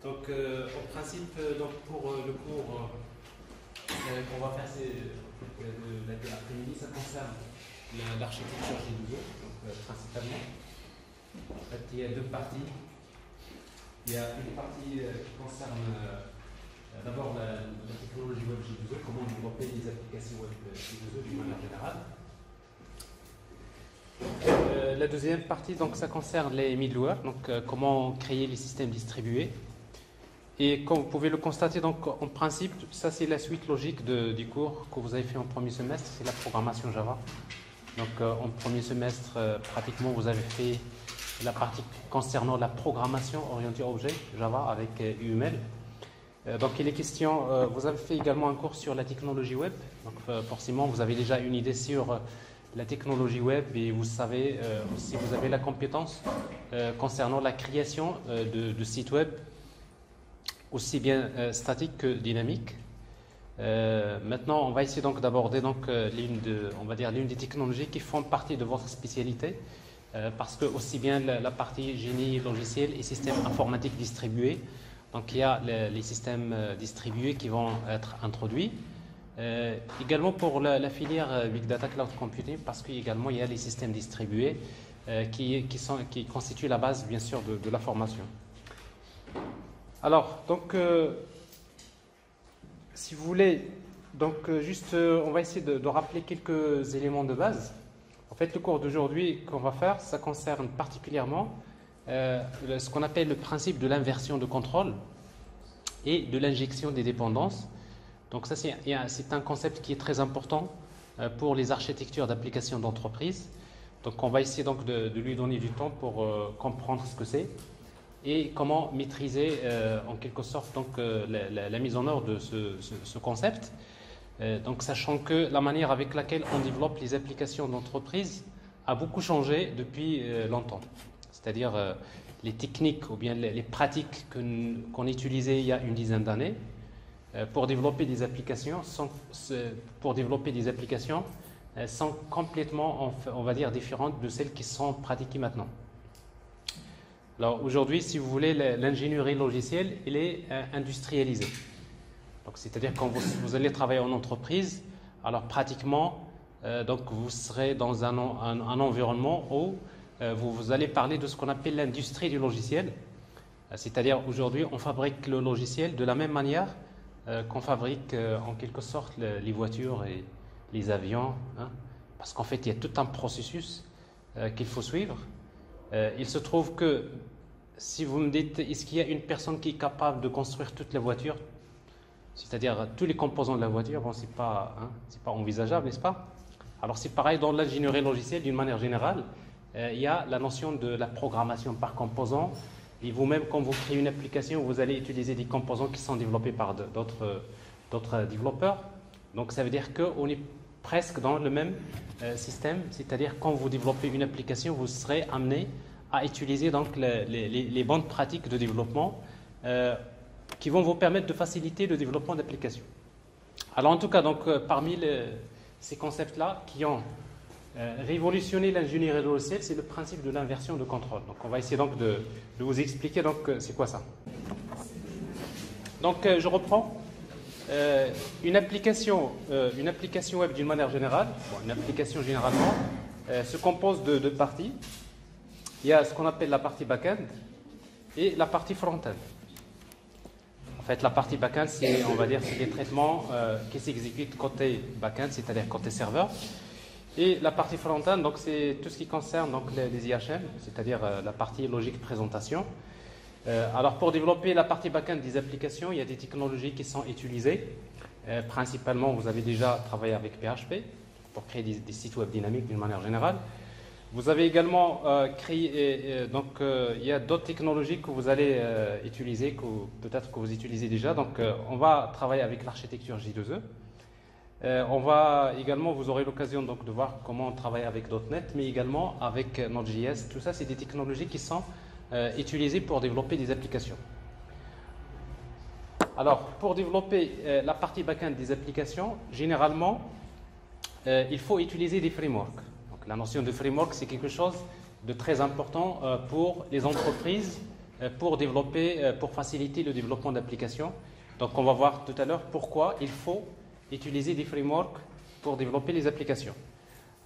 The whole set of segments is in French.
Donc, en principe, donc pour le cours qu'on va faire de l'après-midi, ça concerne l'architecture G2E, donc principalement. En fait, il y a deux parties. Il y a une partie qui concerne d'abord la technologie web G2E, comment développer des applications web G2E d'une manière générale. La deuxième partie, donc, ça concerne les middleware, donc comment créer les systèmes distribués. Et comme vous pouvez le constater, donc, en principe, ça c'est la suite logique du cours que vous avez fait en premier semestre, c'est la programmation Java. Donc en premier semestre, pratiquement, vous avez fait la partie concernant la programmation orientée objet Java avec UML. Donc il est question, vous avez fait également un cours sur la technologie web. Donc forcément, vous avez déjà une idée sur la technologie web et vous savez si vous avez la compétence concernant la création de sites web aussi bien statique que dynamique. Maintenant, on va essayer donc d'aborder donc l'une des technologies qui font partie de votre spécialité, parce que aussi bien la partie génie logiciel et systèmes informatiques distribués, donc il y a les systèmes distribués qui vont être introduits. Également pour la filière Big Data Cloud Computing, parce qu'également il y a les systèmes distribués qui constituent la base bien sûr de la formation. Alors, donc, si vous voulez, donc, on va essayer de rappeler quelques éléments de base. En fait, le cours d'aujourd'hui qu'on va faire, ça concerne particulièrement ce qu'on appelle le principe de l'inversion de contrôle et de l'injection des dépendances. Donc, ça, c'est un concept qui est très important pour les architectures d'applications d'entreprise. Donc, on va essayer donc de lui donner du temps pour comprendre ce que c'est et comment maîtriser en quelque sorte donc, la mise en œuvre de ce concept. Donc, sachant que la manière avec laquelle on développe les applications d'entreprise a beaucoup changé depuis longtemps. C'est-à-dire les techniques ou bien les pratiques qu'on utilisait il y a une dizaine d'années pour développer des applications sont complètement, on va dire, différentes de celles qui sont pratiquées maintenant. Alors aujourd'hui, si vous voulez, l'ingénierie logicielle, elle est industrialisée. Donc, c'est-à-dire quand vous allez travailler en entreprise, alors pratiquement, donc vous serez dans un environnement où vous allez parler de ce qu'on appelle l'industrie du logiciel. C'est-à-dire aujourd'hui, on fabrique le logiciel de la même manière qu'on fabrique en quelque sorte les voitures et les avions, hein, parce qu'en fait, il y a tout un processus qu'il faut suivre. Il se trouve que si vous me dites, est-ce qu'il y a une personne qui est capable de construire toutes les voitures, c'est-à-dire tous les composants de la voiture, bon, c'est pas envisageable, n'est-ce pas? Alors c'est pareil dans l'ingénierie logicielle d'une manière générale. Il y a la notion de la programmation par composants, et vous-même, quand vous créez une application, vous allez utiliser des composants qui sont développés par d'autres développeurs. Donc ça veut dire qu'on est presque dans le même système, c'est-à-dire quand vous développez une application, vous serez amené à utiliser donc les bonnes pratiques de développement qui vont vous permettre de faciliter le développement d'applications. Alors en tout cas, donc, parmi ces concepts-là qui ont révolutionné l'ingénierie logicielle, c'est le principe de l'inversion de contrôle. Donc on va essayer donc de vous expliquer donc c'est quoi ça. Donc je reprends. Une application web d'une manière générale, une application généralement se compose de deux parties. Il y a ce qu'on appelle la partie back-end et la partie front-end. En fait, la partie back-end, on va dire, c'est des traitements qui s'exécutent côté back-end, c'est-à-dire côté serveur. Et la partie front-end, donc c'est tout ce qui concerne donc les IHM, c'est-à-dire la partie logique présentation. Alors pour développer la partie back-end des applications, il y a des technologies qui sont utilisées. Principalement, vous avez déjà travaillé avec PHP pour créer des sites web dynamiques d'une manière générale. Vous avez également créé, il y a d'autres technologies que vous allez utiliser, peut-être que vous utilisez déjà. Donc on va travailler avec l'architecture J2E. Vous aurez l'occasion donc de voir comment on travaille avec .NET, mais également avec Node.js. Tout ça, c'est des technologies qui sont utilisées pour développer des applications. Alors, pour développer la partie back-end des applications, généralement, il faut utiliser des frameworks. Donc, la notion de framework, c'est quelque chose de très important pour les entreprises pour développer, pour faciliter le développement d'applications. Donc on va voir tout à l'heure pourquoi il faut utiliser des frameworks pour développer les applications.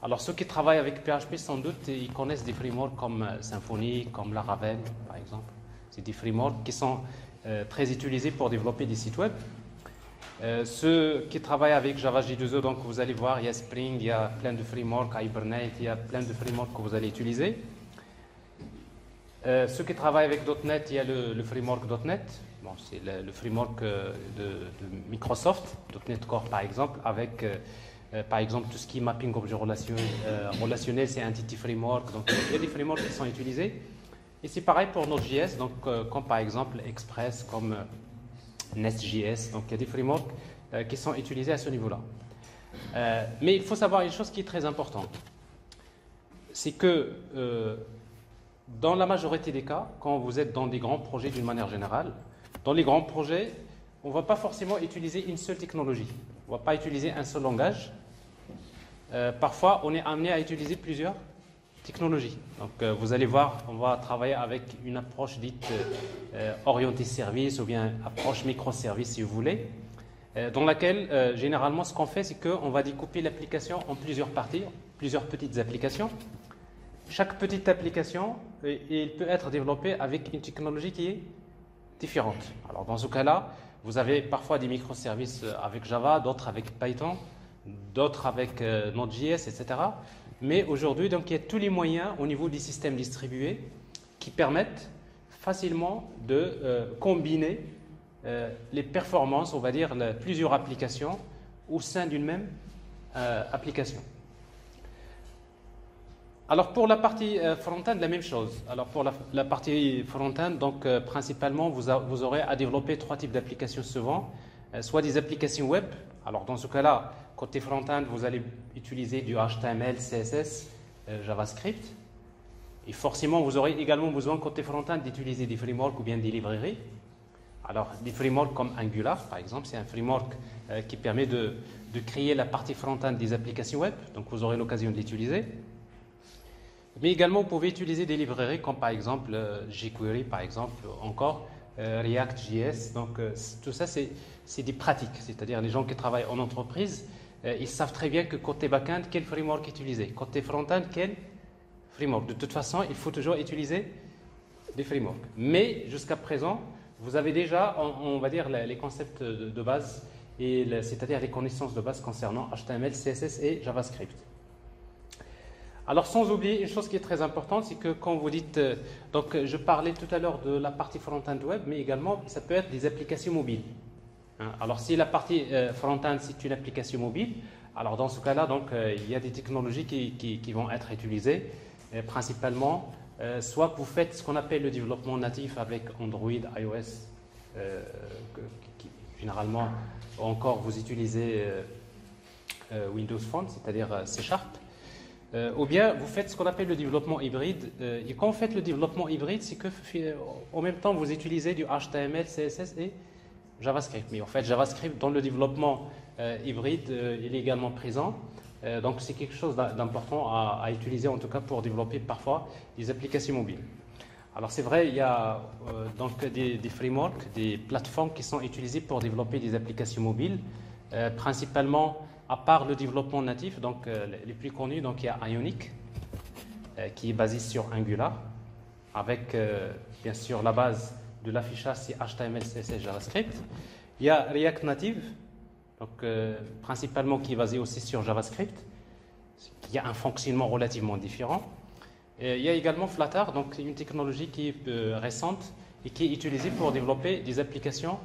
Alors ceux qui travaillent avec PHP, sans doute, ils connaissent des frameworks comme Symfony, comme Laravel, par exemple. C'est des frameworks qui sont très utilisés pour développer des sites web. Ceux qui travaillent avec Java J2E, donc vous allez voir, il y a Spring, il y a plein de frameworks, Hibernate, il y a plein de frameworks que vous allez utiliser. Ceux qui travaillent avec .NET, il y a le framework .NET. Bon, c'est le framework de Microsoft, .NET Core par exemple, avec par exemple tout ce qui est mapping objet relationnel, c'est Entity Framework. Donc il y a des frameworks qui sont utilisés. Et c'est pareil pour Node.js, donc comme par exemple Express, comme Nest.js. Donc il y a des frameworks qui sont utilisés à ce niveau-là. Mais il faut savoir une chose qui est très importante. C'est que dans la majorité des cas, quand vous êtes dans des grands projets d'une manière générale, dans les grands projets, on ne va pas forcément utiliser une seule technologie. On ne va pas utiliser un seul langage. Parfois, on est amené à utiliser plusieurs technologies. Donc, vous allez voir, on va travailler avec une approche dite orientée service ou bien approche microservice, si vous voulez, dans laquelle, généralement, ce qu'on fait, c'est qu'on va découper l'application en plusieurs parties, plusieurs petites applications. Chaque petite application, il peut être développée avec une technologie qui est différente. Alors, dans ce cas-là, vous avez parfois des microservices avec Java, d'autres avec Python, d'autres avec Node.js, etc. Mais aujourd'hui, donc, il y a tous les moyens au niveau des systèmes distribués qui permettent facilement de combiner les performances, on va dire, plusieurs applications au sein d'une même application. Alors pour la partie front-end, la même chose. Alors pour la partie front-end, donc principalement, vous aurez à développer trois types d'applications souvent. Soit des applications web. Alors dans ce cas-là, côté front-end, vous allez utiliser du HTML, CSS, JavaScript. Et forcément, vous aurez également besoin côté front-end d'utiliser des frameworks ou bien des librairies. Alors des frameworks comme Angular, par exemple, c'est un framework qui permet de créer la partie front-end des applications web. Donc vous aurez l'occasion de l'utiliser. Mais également, vous pouvez utiliser des librairies comme par exemple jQuery, par exemple, encore React.js. Donc tout ça, c'est des pratiques. C'est-à-dire les gens qui travaillent en entreprise, ils savent très bien que côté back-end, quel framework utiliser. Côté front-end, quel framework. De toute façon, il faut toujours utiliser des frameworks. Mais jusqu'à présent, vous avez déjà, on va dire, les concepts de base, c'est-à-dire les connaissances de base concernant HTML, CSS et JavaScript. Alors, sans oublier une chose qui est très importante, c'est que quand vous dites, donc je parlais tout à l'heure de la partie front-end web, mais également ça peut être des applications mobiles. Alors, si la partie front-end c'est une application mobile, alors dans ce cas-là, donc il y a des technologies qui vont être utilisées, principalement, soit que vous faites ce qu'on appelle le développement natif avec Android, iOS, généralement, encore vous utilisez Windows Phone, c'est-à-dire C#. Ou bien vous faites ce qu'on appelle le développement hybride. Et quand vous faites le développement hybride, c'est que en même temps vous utilisez du HTML, CSS et JavaScript. Mais en fait, JavaScript dans le développement hybride, il est également présent. Donc c'est quelque chose d'important à utiliser, en tout cas pour développer parfois des applications mobiles. Alors c'est vrai, il y a donc des frameworks, des plateformes qui sont utilisées pour développer des applications mobiles, principalement. À part le développement natif, donc les plus connus, donc il y a Ionic, qui est basé sur Angular, avec bien sûr la base de l'affichage, c'est HTML, CSS, JavaScript. Il y a React Native, donc principalement qui est basé aussi sur JavaScript. Il y a un fonctionnement relativement différent. Et il y a également Flutter, donc une technologie qui est récente et qui est utilisée pour développer des applications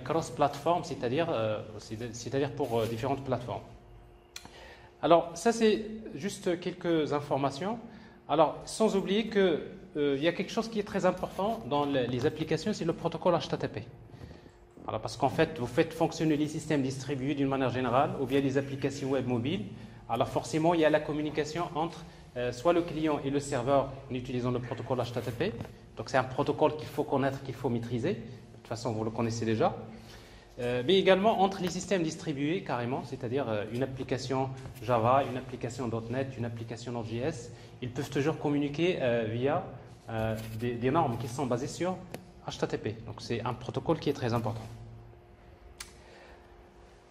cross-platform, c'est-à-dire pour différentes plateformes. Alors, ça c'est juste quelques informations. Alors, sans oublier qu'il y a quelque chose qui est très important dans les applications, c'est le protocole HTTP. Alors, parce qu'en fait, vous faites fonctionner les systèmes distribués d'une manière générale, ou bien les applications web mobiles. Alors, forcément, il y a la communication entre soit le client et le serveur en utilisant le protocole HTTP. Donc, c'est un protocole qu'il faut connaître, qu'il faut maîtriser. De toute façon, vous le connaissez déjà. Mais également entre les systèmes distribués carrément, c'est-à-dire une application Java, une application .NET, une application Node.js, ils peuvent toujours communiquer via des normes qui sont basées sur HTTP. Donc c'est un protocole qui est très important.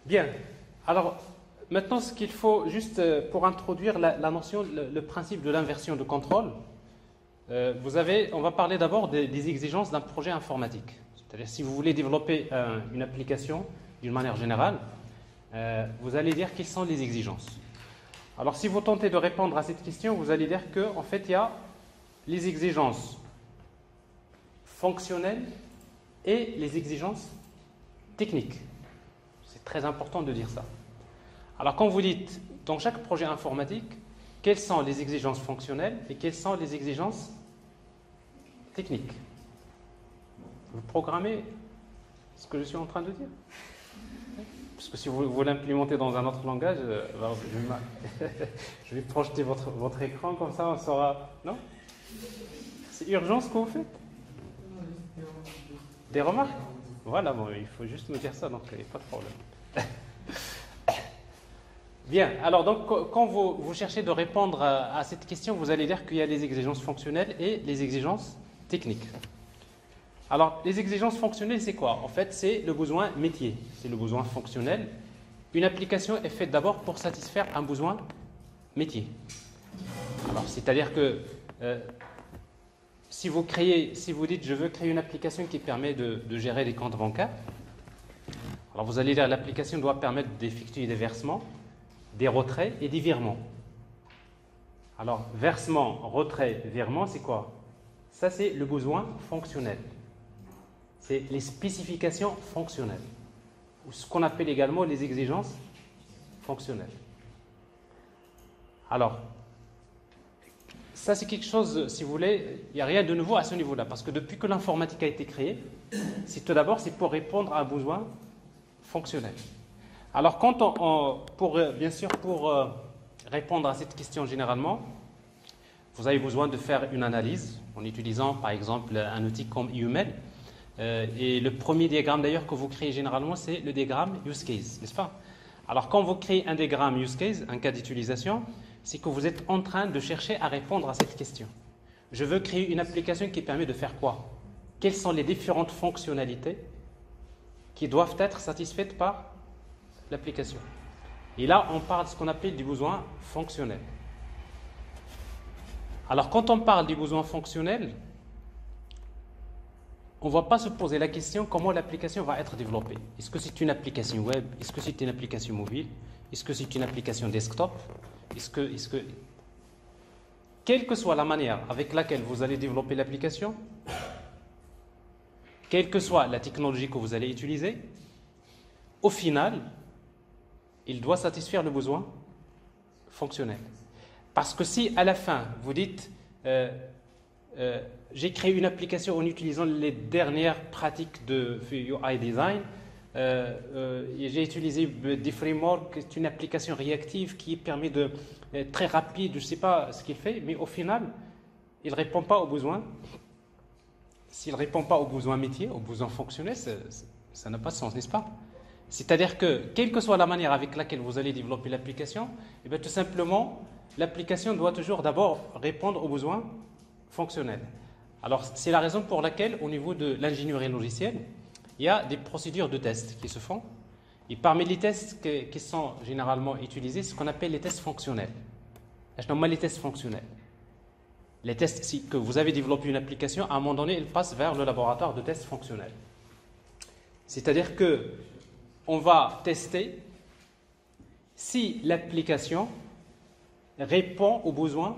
Bien, alors maintenant ce qu'il faut juste pour introduire la notion, le principe de l'inversion de contrôle, on va parler d'abord des exigences d'un projet informatique. C'est-à-dire si vous voulez développer une application d'une manière générale, vous allez dire quelles sont les exigences. Alors si vous tentez de répondre à cette question, vous allez dire qu'en fait il y a les exigences fonctionnelles et les exigences techniques. C'est très important de dire ça. Alors quand vous dites dans chaque projet informatique, quelles sont les exigences fonctionnelles et quelles sont les exigences techniques? Vous programmez ce que je suis en train de dire? Parce que si vous l'implémentez dans un autre langage, je vais projeter votre écran, comme ça on saura... Non? C'est urgent ce que vous faites? Des remarques? Voilà, bon, il faut juste me dire ça, donc il n'y a pas de problème. Bien, alors donc quand vous cherchez de répondre à cette question, vous allez dire qu'il y a les exigences fonctionnelles et les exigences techniques. Alors, les exigences fonctionnelles, c'est quoi? En fait, c'est le besoin métier, c'est le besoin fonctionnel. Une application est faite d'abord pour satisfaire un besoin métier. Alors, c'est-à-dire que si vous dites je veux créer une application qui permet de gérer des comptes bancaires, alors vous allez dire l'application doit permettre d'effectuer des versements, des retraits et des virements. Alors, versement, retrait, virement, c'est quoi? Ça, c'est le besoin fonctionnel. C'est les spécifications fonctionnelles, ou ce qu'on appelle également les exigences fonctionnelles. Alors, ça c'est quelque chose, si vous voulez, il n'y a rien de nouveau à ce niveau-là, parce que depuis que l'informatique a été créée, tout d'abord c'est pour répondre à un besoin fonctionnel. Alors, pour répondre à cette question généralement, vous avez besoin de faire une analyse en utilisant par exemple un outil comme UML. Et le premier diagramme d'ailleurs que vous créez généralement, c'est le diagramme use case, n'est-ce pas? Alors quand vous créez un diagramme use case, un cas d'utilisation, c'est que vous êtes en train de chercher à répondre à cette question. Je veux créer une application qui permet de faire quoi? Quelles sont les différentes fonctionnalités qui doivent être satisfaites par l'application? Et là, on parle de ce qu'on appelle du besoin fonctionnel. Alors quand on parle du besoin fonctionnel, on ne va pas se poser la question comment l'application va être développée. Est-ce que c'est une application web? Est-ce que c'est une application mobile? Est-ce que c'est une application desktop? Quelle que soit la manière avec laquelle vous allez développer l'application, quelle que soit la technologie que vous allez utiliser, au final, il doit satisfaire le besoin fonctionnel. Parce que si à la fin, vous dites j'ai créé une application en utilisant les dernières pratiques de UI design, j'ai utilisé des frameworks, c'est une application réactive qui permet de très rapide, je ne sais pas ce qu'il fait, mais au final, il ne répond pas aux besoins. S'il ne répond pas aux besoins métiers, aux besoins fonctionnels, ça n'a pas de sens, n'est-ce pas? C'est-à-dire que, quelle que soit la manière avec laquelle vous allez développer l'application, eh bien, tout simplement, l'application doit toujours d'abord répondre aux besoins fonctionnels. Alors, c'est la raison pour laquelle, au niveau de l'ingénierie logicielle, il y a des procédures de tests qui se font. Et parmi les tests qui sont généralement utilisés, c'est ce qu'on appelle les tests fonctionnels. Les tests fonctionnels. Les tests, si que vous avez développé une application, à un moment donné, ils passent vers le laboratoire de tests fonctionnels. C'est-à-dire que on va tester si l'application répond aux besoins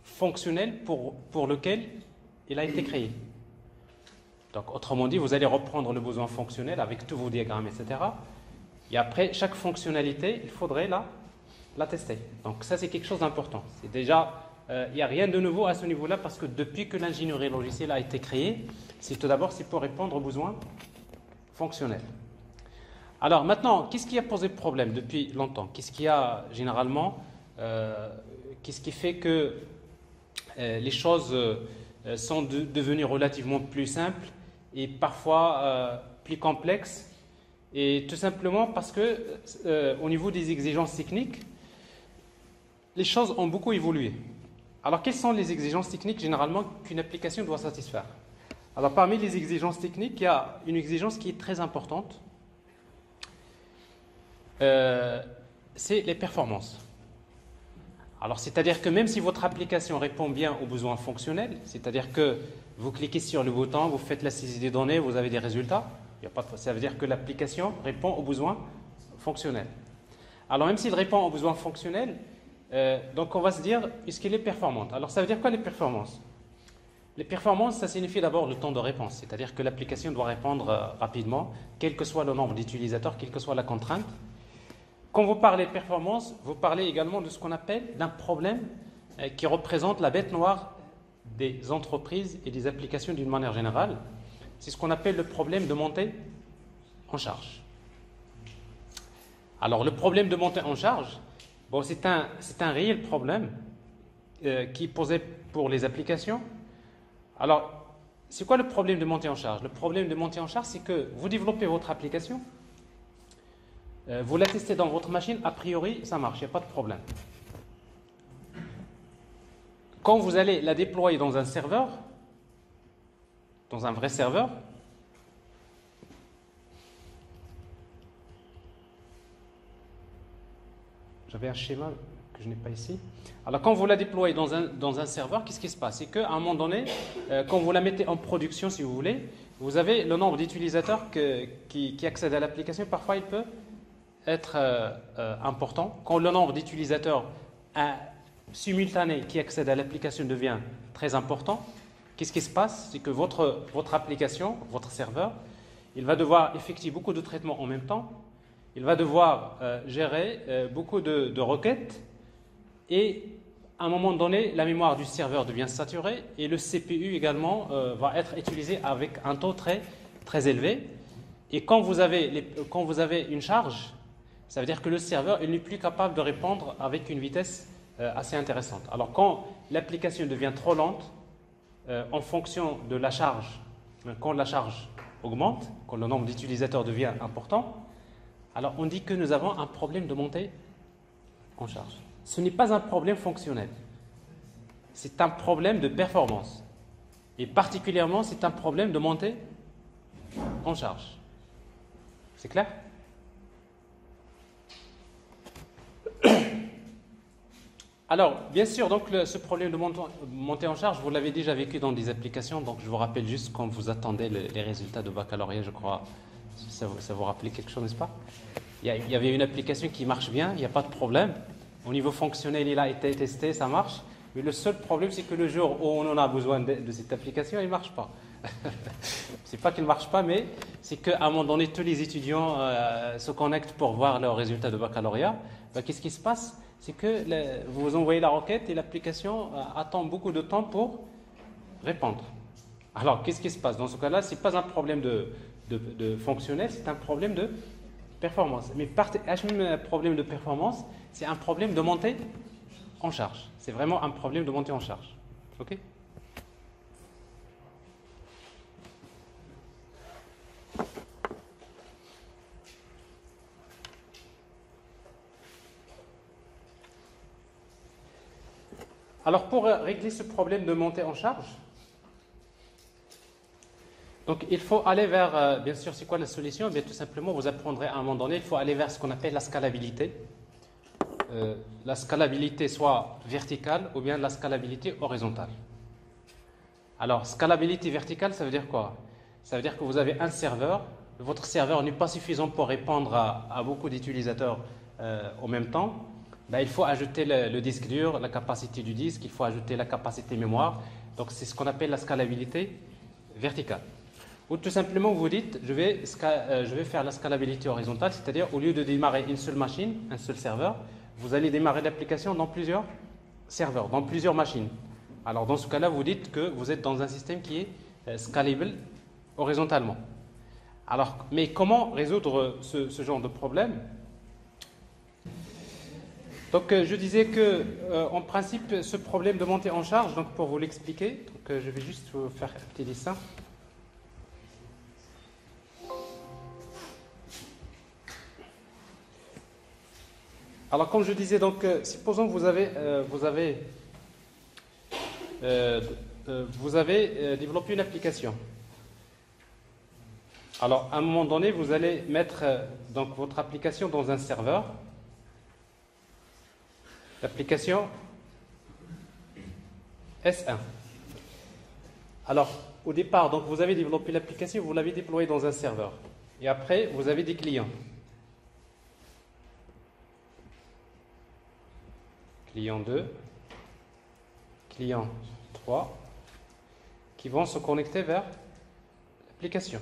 fonctionnels pour lequel il a été créé. Donc, autrement dit, vous allez reprendre le besoin fonctionnel avec tous vos diagrammes, etc. Et après, chaque fonctionnalité, il faudrait la tester. Donc, ça, c'est quelque chose d'important. C'est déjà, il n'y a rien de nouveau à ce niveau-là parce que depuis que l'ingénierie logicielle a été créée, tout d'abord, c'est pour répondre aux besoins fonctionnels. Alors, maintenant, qu'est-ce qui a posé problème depuis longtemps? Qu'est-ce qui a généralement, qu'est-ce qui fait que les choses sont devenues relativement plus simples et parfois plus complexes, et tout simplement parce que au niveau des exigences techniques, les choses ont beaucoup évolué. Alors, quelles sont les exigences techniques généralement qu'une application doit satisfaire? Alors, parmi les exigences techniques, il y a une exigence qui est très importante, c'est les performances. Alors, c'est-à-dire que même si votre application répond bien aux besoins fonctionnels, c'est-à-dire que vous cliquez sur le bouton, vous faites la saisie des données, vous avez des résultats, ça veut dire que l'application répond aux besoins fonctionnels. Alors, même s'il répond aux besoins fonctionnels, donc on va se dire, est-ce qu'il est performante? Alors, ça veut dire quoi les performances? Les performances, ça signifie d'abord le temps de réponse, c'est-à-dire que l'application doit répondre rapidement, quel que soit le nombre d'utilisateurs, quelle que soit la contrainte. Quand vous parlez de performance, vous parlez également de ce qu'on appelle d'un problème qui représente la bête noire des entreprises et des applications d'une manière générale. C'est ce qu'on appelle le problème de montée en charge. Alors, le problème de montée en charge, bon, c'est un réel problème qui est posé pour les applications. Alors, c'est quoi le problème de montée en charge? Le problème de montée en charge, c'est que vous développez votre application, vous la testez dans votre machine, a priori, ça marche, il n'y a pas de problème. Quand vous allez la déployer dans un serveur, dans un vrai serveur, j'avais un schéma que je n'ai pas ici. Alors, quand vous la déployez dans un serveur, qu'est-ce qui se passe? C'est qu'à un moment donné, quand vous la mettez en production, si vous voulez, vous avez le nombre d'utilisateurs qui accèdent à l'application. Parfois, il peut être important. Quand le nombre d'utilisateurs simultanés qui accèdent à l'application devient très important, qu'est-ce qui se passe? C'est que votre application, votre serveur, il va devoir effectuer beaucoup de traitements en même temps. Il va devoir gérer beaucoup de requêtes et à un moment donné, la mémoire du serveur devient saturée et le CPU également va être utilisé avec un taux très, très élevé. Et quand vous avez une charge, ça veut dire que le serveur il n'est plus capable de répondre avec une vitesse assez intéressante. Alors quand l'application devient trop lente, en fonction de la charge, quand la charge augmente, quand le nombre d'utilisateurs devient important, alors on dit que nous avons un problème de montée en charge. Ce n'est pas un problème fonctionnel, c'est un problème de performance. Et particulièrement, c'est un problème de montée en charge. C'est clair? Alors, bien sûr, donc ce problème de montée en charge, vous l'avez déjà vécu dans des applications, donc je vous rappelle juste quand vous attendez les résultats de baccalauréat, je crois, ça vous rappelait quelque chose, n'est-ce pas? Il y avait une application qui marche bien, il n'y a pas de problème. Au niveau fonctionnel, il a été testé, ça marche. Mais le seul problème, c'est que le jour où on en a besoin de cette application, elle ne marche pas. C'est pas qu'elle ne marche pas, mais c'est qu'à un moment donné, tous les étudiants se connectent pour voir leurs résultats de baccalauréat. Ben, qu'est-ce qui se passe? C'est que vous envoyez la requête et l'application attend beaucoup de temps pour répondre. Alors, qu'est-ce qui se passe? Dans ce cas-là, ce n'est pas un problème de fonctionnel, c'est un problème de performance. Mais un problème de performance, c'est un problème de montée en charge. C'est vraiment un problème de montée en charge. OK? Alors, pour régler ce problème de montée en charge, donc il faut aller vers, bien sûr, c'est quoi la solution? Bien, tout simplement, vous apprendrez à un moment donné, il faut aller vers ce qu'on appelle la scalabilité. La scalabilité soit verticale ou bien la scalabilité horizontale. Alors, scalabilité verticale, ça veut dire quoi? Ça veut dire que vous avez un serveur, votre serveur n'est pas suffisant pour répondre à beaucoup d'utilisateurs en même temps. Ben, il faut ajouter le disque dur, la capacité du disque, il faut ajouter la capacité mémoire. Donc, c'est ce qu'on appelle la scalabilité verticale. Ou tout simplement, vous dites, je vais faire la scalabilité horizontale, c'est-à-dire au lieu de démarrer une seule machine, un seul serveur, vous allez démarrer l'application dans plusieurs serveurs, dans plusieurs machines. Alors, dans ce cas-là, vous dites que vous êtes dans un système qui est scalable horizontalement. Alors, mais comment résoudre ce genre de problème? Donc, je disais que, en principe, ce problème de montée en charge, donc pour vous l'expliquer, je vais juste vous faire un petit dessin. Alors, comme je disais, donc, supposons que vous avez vous avez développé une application. Alors, à un moment donné, vous allez mettre donc votre application dans un serveur. L'application S1. Alors, au départ, donc vous avez développé l'application, vous l'avez déployée dans un serveur. Et après, vous avez des clients. Client 2, client 3, qui vont se connecter vers l'application.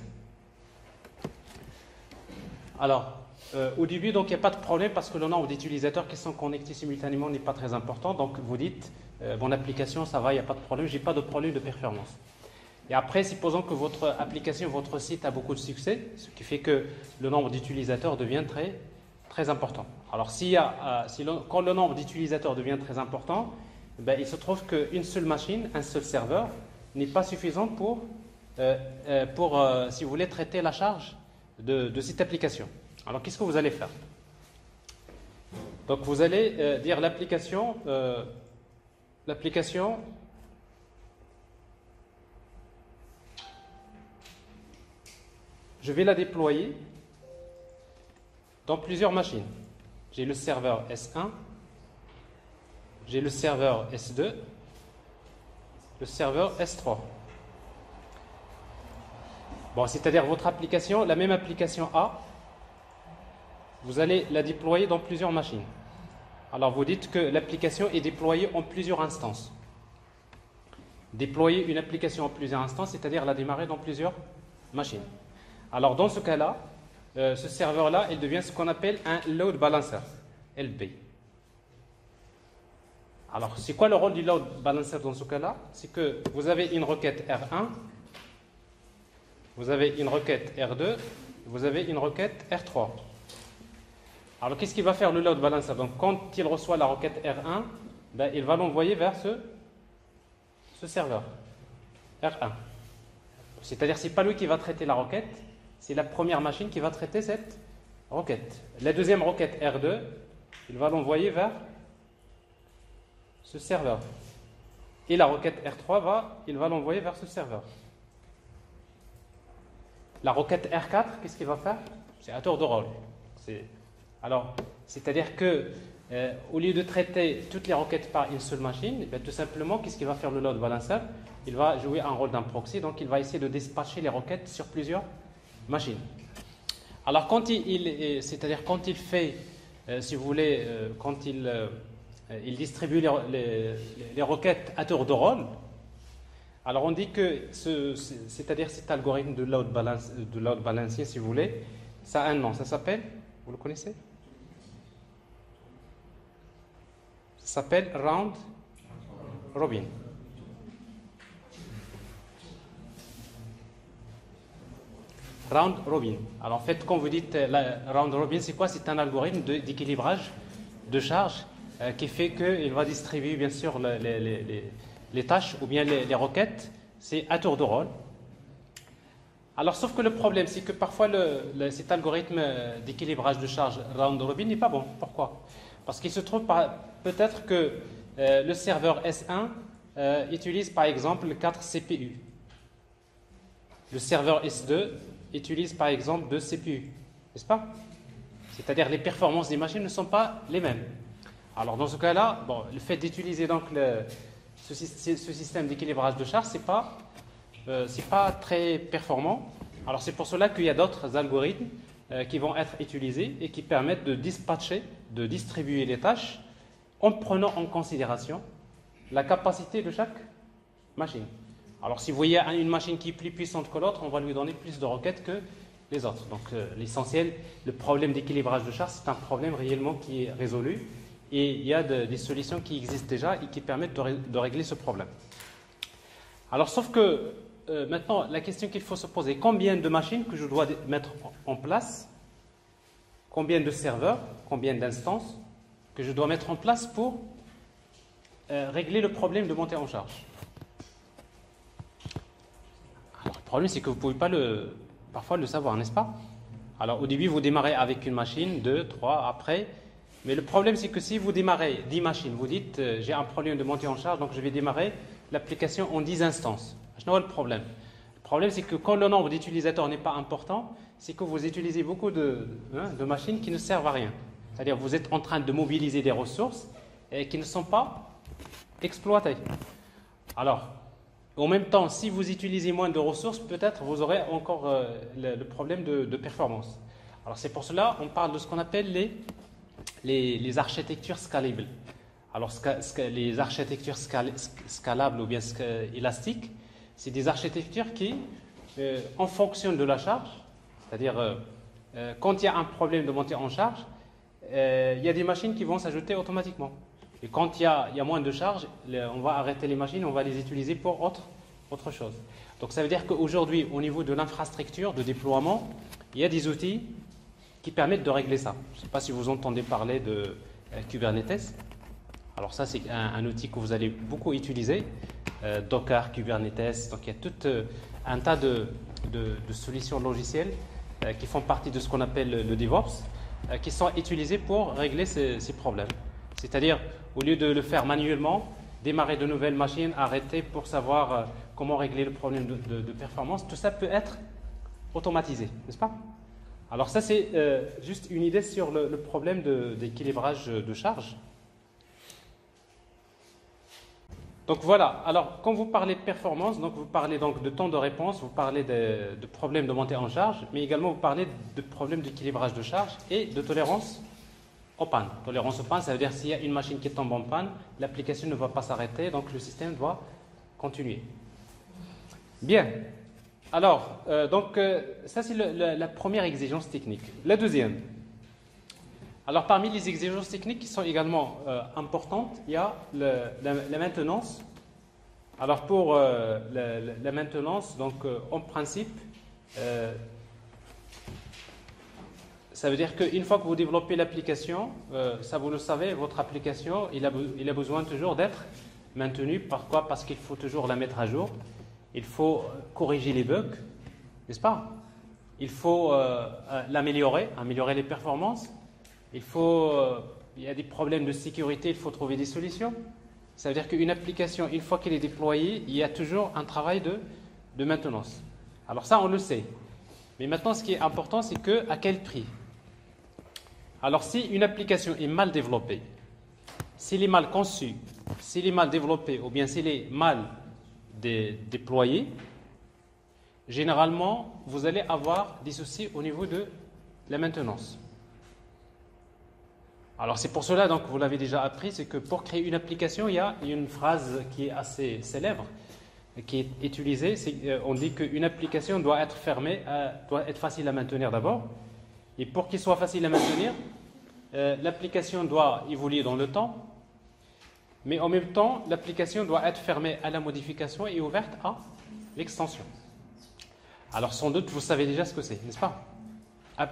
Alors, au début, donc, il n'y a pas de problème parce que le nombre d'utilisateurs qui sont connectés simultanément n'est pas très important. Donc, vous dites, mon application, ça va, il n'y a pas de problème, je n'ai pas de problème de performance. Et après, supposons que votre application, votre site a beaucoup de succès, ce qui fait que le nombre d'utilisateurs devient très, très important. Alors, quand le nombre d'utilisateurs devient très important, ben, il se trouve qu'une seule machine, un seul serveur, n'est pas suffisant pour si vous voulez, traiter la charge de cette application. Alors, qu'est-ce que vous allez faire? Donc, vous allez dire l'application, je vais la déployer dans plusieurs machines. J'ai le serveur S1, j'ai le serveur S2, le serveur S3. Bon, c'est-à-dire votre application, la même application A, vous allez la déployer dans plusieurs machines. Alors, vous dites que l'application est déployée en plusieurs instances. Déployer une application en plusieurs instances, c'est-à-dire la démarrer dans plusieurs machines. Alors, dans ce cas-là, ce serveur-là, il devient ce qu'on appelle un load balancer, LB. Alors, c'est quoi le rôle du load balancer dans ce cas-là? C'est que vous avez une requête R1, vous avez une requête R2, vous avez une requête R3. Alors, qu'est-ce qu'il va faire le load balancer? Donc, quand il reçoit la requête R1, ben, il va l'envoyer vers ce serveur, R1. C'est-à-dire, ce n'est pas lui qui va traiter la requête, c'est la première machine qui va traiter cette requête. La deuxième requête R2, il va l'envoyer vers ce serveur. Et la requête R3, il va l'envoyer vers ce serveur. La requête R4, qu'est-ce qu'il va faire? C'est à tour de rôle. Alors, c'est-à-dire que au lieu de traiter toutes les requêtes par une seule machine, tout simplement, qu'est-ce qu'il va faire le load balancer? Il va jouer un rôle d'un proxy, donc il va essayer de dispatcher les requêtes sur plusieurs machines. Alors, c'est-à-dire quand il fait, si vous voulez, quand il distribue les requêtes à tour de rôle, alors on dit que c'est-à-dire cet algorithme de load balancing, si vous voulez, ça a un nom, ça s'appelle, vous le connaissez? Ça s'appelle round robin. Round robin. Alors en fait, quand vous dites round robin, c'est quoi? C'est un algorithme d'équilibrage de charge qui fait qu'il va distribuer bien sûr les tâches ou bien les requêtes, c'est à tour de rôle. Alors sauf que le problème, c'est que parfois cet algorithme d'équilibrage de charge round robin n'est pas bon. Pourquoi? Parce qu'il se trouve peut-être que le serveur S1 utilise par exemple 4 CPU. Le serveur S2 utilise par exemple 2 CPU, n'est-ce pas? C'est-à-dire les performances des machines ne sont pas les mêmes. Alors dans ce cas-là, bon, le fait d'utiliser donc ce système d'équilibrage de charge, c'est pas très performant. Alors c'est pour cela qu'il y a d'autres algorithmes qui vont être utilisés et qui permettent de dispatcher, de distribuer les tâches en prenant en considération la capacité de chaque machine. Alors si vous voyez une machine qui est plus puissante que l'autre, on va lui donner plus de requêtes que les autres. Donc l'essentiel, le problème d'équilibrage de charge, c'est un problème réellement qui est résolu et il y a des solutions qui existent déjà et qui permettent de régler ce problème. Alors sauf que maintenant, la question qu'il faut se poser, combien de machines que je dois mettre en place, combien de serveurs, combien d'instances que je dois mettre en place pour régler le problème de montée en charge. Alors, le problème, c'est que vous ne pouvez pas parfois le savoir, n'est-ce pas? Alors, au début, vous démarrez avec une machine, 2, 3, après. Mais le problème, c'est que si vous démarrez 10 machines, vous dites, j'ai un problème de montée en charge, donc je vais démarrer l'application en 10 instances. Je n'ai pas le problème. Le problème, c'est que quand le nombre d'utilisateurs n'est pas important, c'est que vous utilisez beaucoup de machines qui ne servent à rien. C'est-à-dire vous êtes en train de mobiliser des ressources qui ne sont pas exploitées. Alors, en même temps, si vous utilisez moins de ressources, peut-être vous aurez encore le problème de performance. Alors c'est pour cela qu'on parle de ce qu'on appelle les architectures scalables. Alors les architectures scalables ou bien élastiques, c'est des architectures qui, en fonction de la charge, c'est-à-dire quand il y a un problème de montée en charge, il y a des machines qui vont s'ajouter automatiquement. Et quand il y a moins de charge, on va arrêter les machines, on va les utiliser pour autre chose. Donc ça veut dire qu'aujourd'hui, au niveau de l'infrastructure, de déploiement, il y a des outils qui permettent de régler ça. Je ne sais pas si vous entendez parler de Kubernetes. Alors ça, c'est un outil que vous allez beaucoup utiliser. Docker, Kubernetes, donc il y a tout un tas de solutions logicielles qui font partie de ce qu'on appelle le DevOps, qui sont utilisées pour régler ces problèmes. C'est-à-dire, au lieu de le faire manuellement, démarrer de nouvelles machines, arrêter pour savoir comment régler le problème de performance, tout ça peut être automatisé, n'est-ce pas? Alors ça, c'est juste une idée sur le problème d'équilibrage de charge. Donc voilà, alors quand vous parlez de performance, donc vous parlez donc de temps de réponse, vous parlez de problèmes de montée en charge, mais également vous parlez de problèmes d'équilibrage de charge et de tolérance aux pannes. Tolérance aux pannes, ça veut dire s'il y a une machine qui tombe en panne, l'application ne va pas s'arrêter, donc le système doit continuer. Bien. Alors, ça c'est la première exigence technique. La deuxième. Alors, parmi les exigences techniques qui sont également importantes, il y a la maintenance. Alors, pour la maintenance, donc en principe, ça veut dire qu'une fois que vous développez l'application, ça vous le savez, votre application, il a besoin toujours d'être maintenu. Pourquoi? Parce qu'il faut toujours la mettre à jour. Il faut corriger les bugs, n'est-ce pas? Il faut l'améliorer, améliorer les performances. Il y a des problèmes de sécurité, il faut trouver des solutions. Ça veut dire qu'une application, une fois qu'elle est déployée, il y a toujours un travail de maintenance. Alors ça, on le sait. Mais maintenant, ce qui est important, c'est à quel prix? Alors si une application est mal développée, s'il est mal conçu, s'il est mal développé ou bien s'il est mal déployé, généralement, vous allez avoir des soucis au niveau de la maintenance. Alors c'est pour cela, donc vous l'avez déjà appris, c'est que pour créer une application, il y a une phrase qui est assez célèbre, qui est utilisée. On dit qu'une application doit être doit être facile à maintenir d'abord. Et pour qu'il soit facile à maintenir, l'application doit évoluer dans le temps. Mais en même temps, l'application doit être fermée à la modification et ouverte à l'extension. Alors sans doute, vous savez déjà ce que c'est, n'est-ce pas?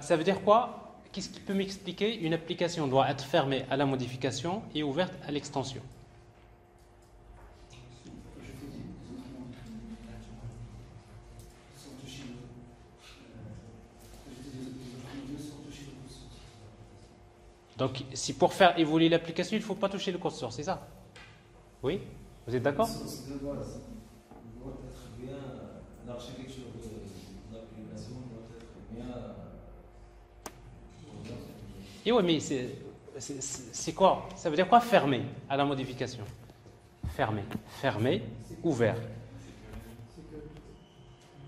Ça veut dire quoi? Qu'est-ce qui peut m'expliquer? Une application doit être fermée à la modification et ouverte à l'extension. Donc, si pour faire évoluer l'application, il ne faut pas toucher le code source, c'est ça? Oui? Vous êtes d'accord? L'architecture de l'application doit être bien. Et oui, mais c'est quoi? Ça veut dire quoi fermer à la modification? Fermer, ouvert.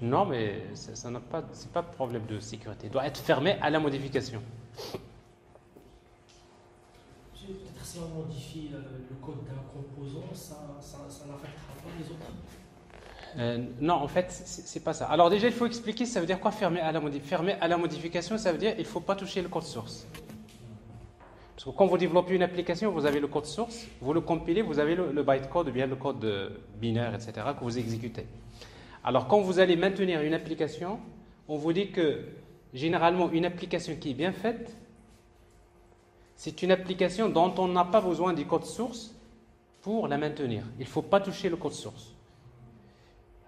Non, mais ça n'a pas, c'est pas de problème de sécurité. Il doit être fermé à la modification. Peut-être si on modifie le code d'un composant, ça n'affectera pas les autres. Non, en fait, c'est pas ça. Alors déjà, il faut expliquer, ça veut dire quoi fermer à la modification? Fermer à la modification, ça veut dire qu'il ne faut pas toucher le code source. Parce que quand vous développez une application, vous avez le code source, vous le compilez, vous avez le bytecode ou bien le code binaire, etc., que vous exécutez. Alors quand vous allez maintenir une application, on vous dit que généralement une application qui est bien faite, c'est une application dont on n'a pas besoin du code source pour la maintenir. Il ne faut pas toucher le code source.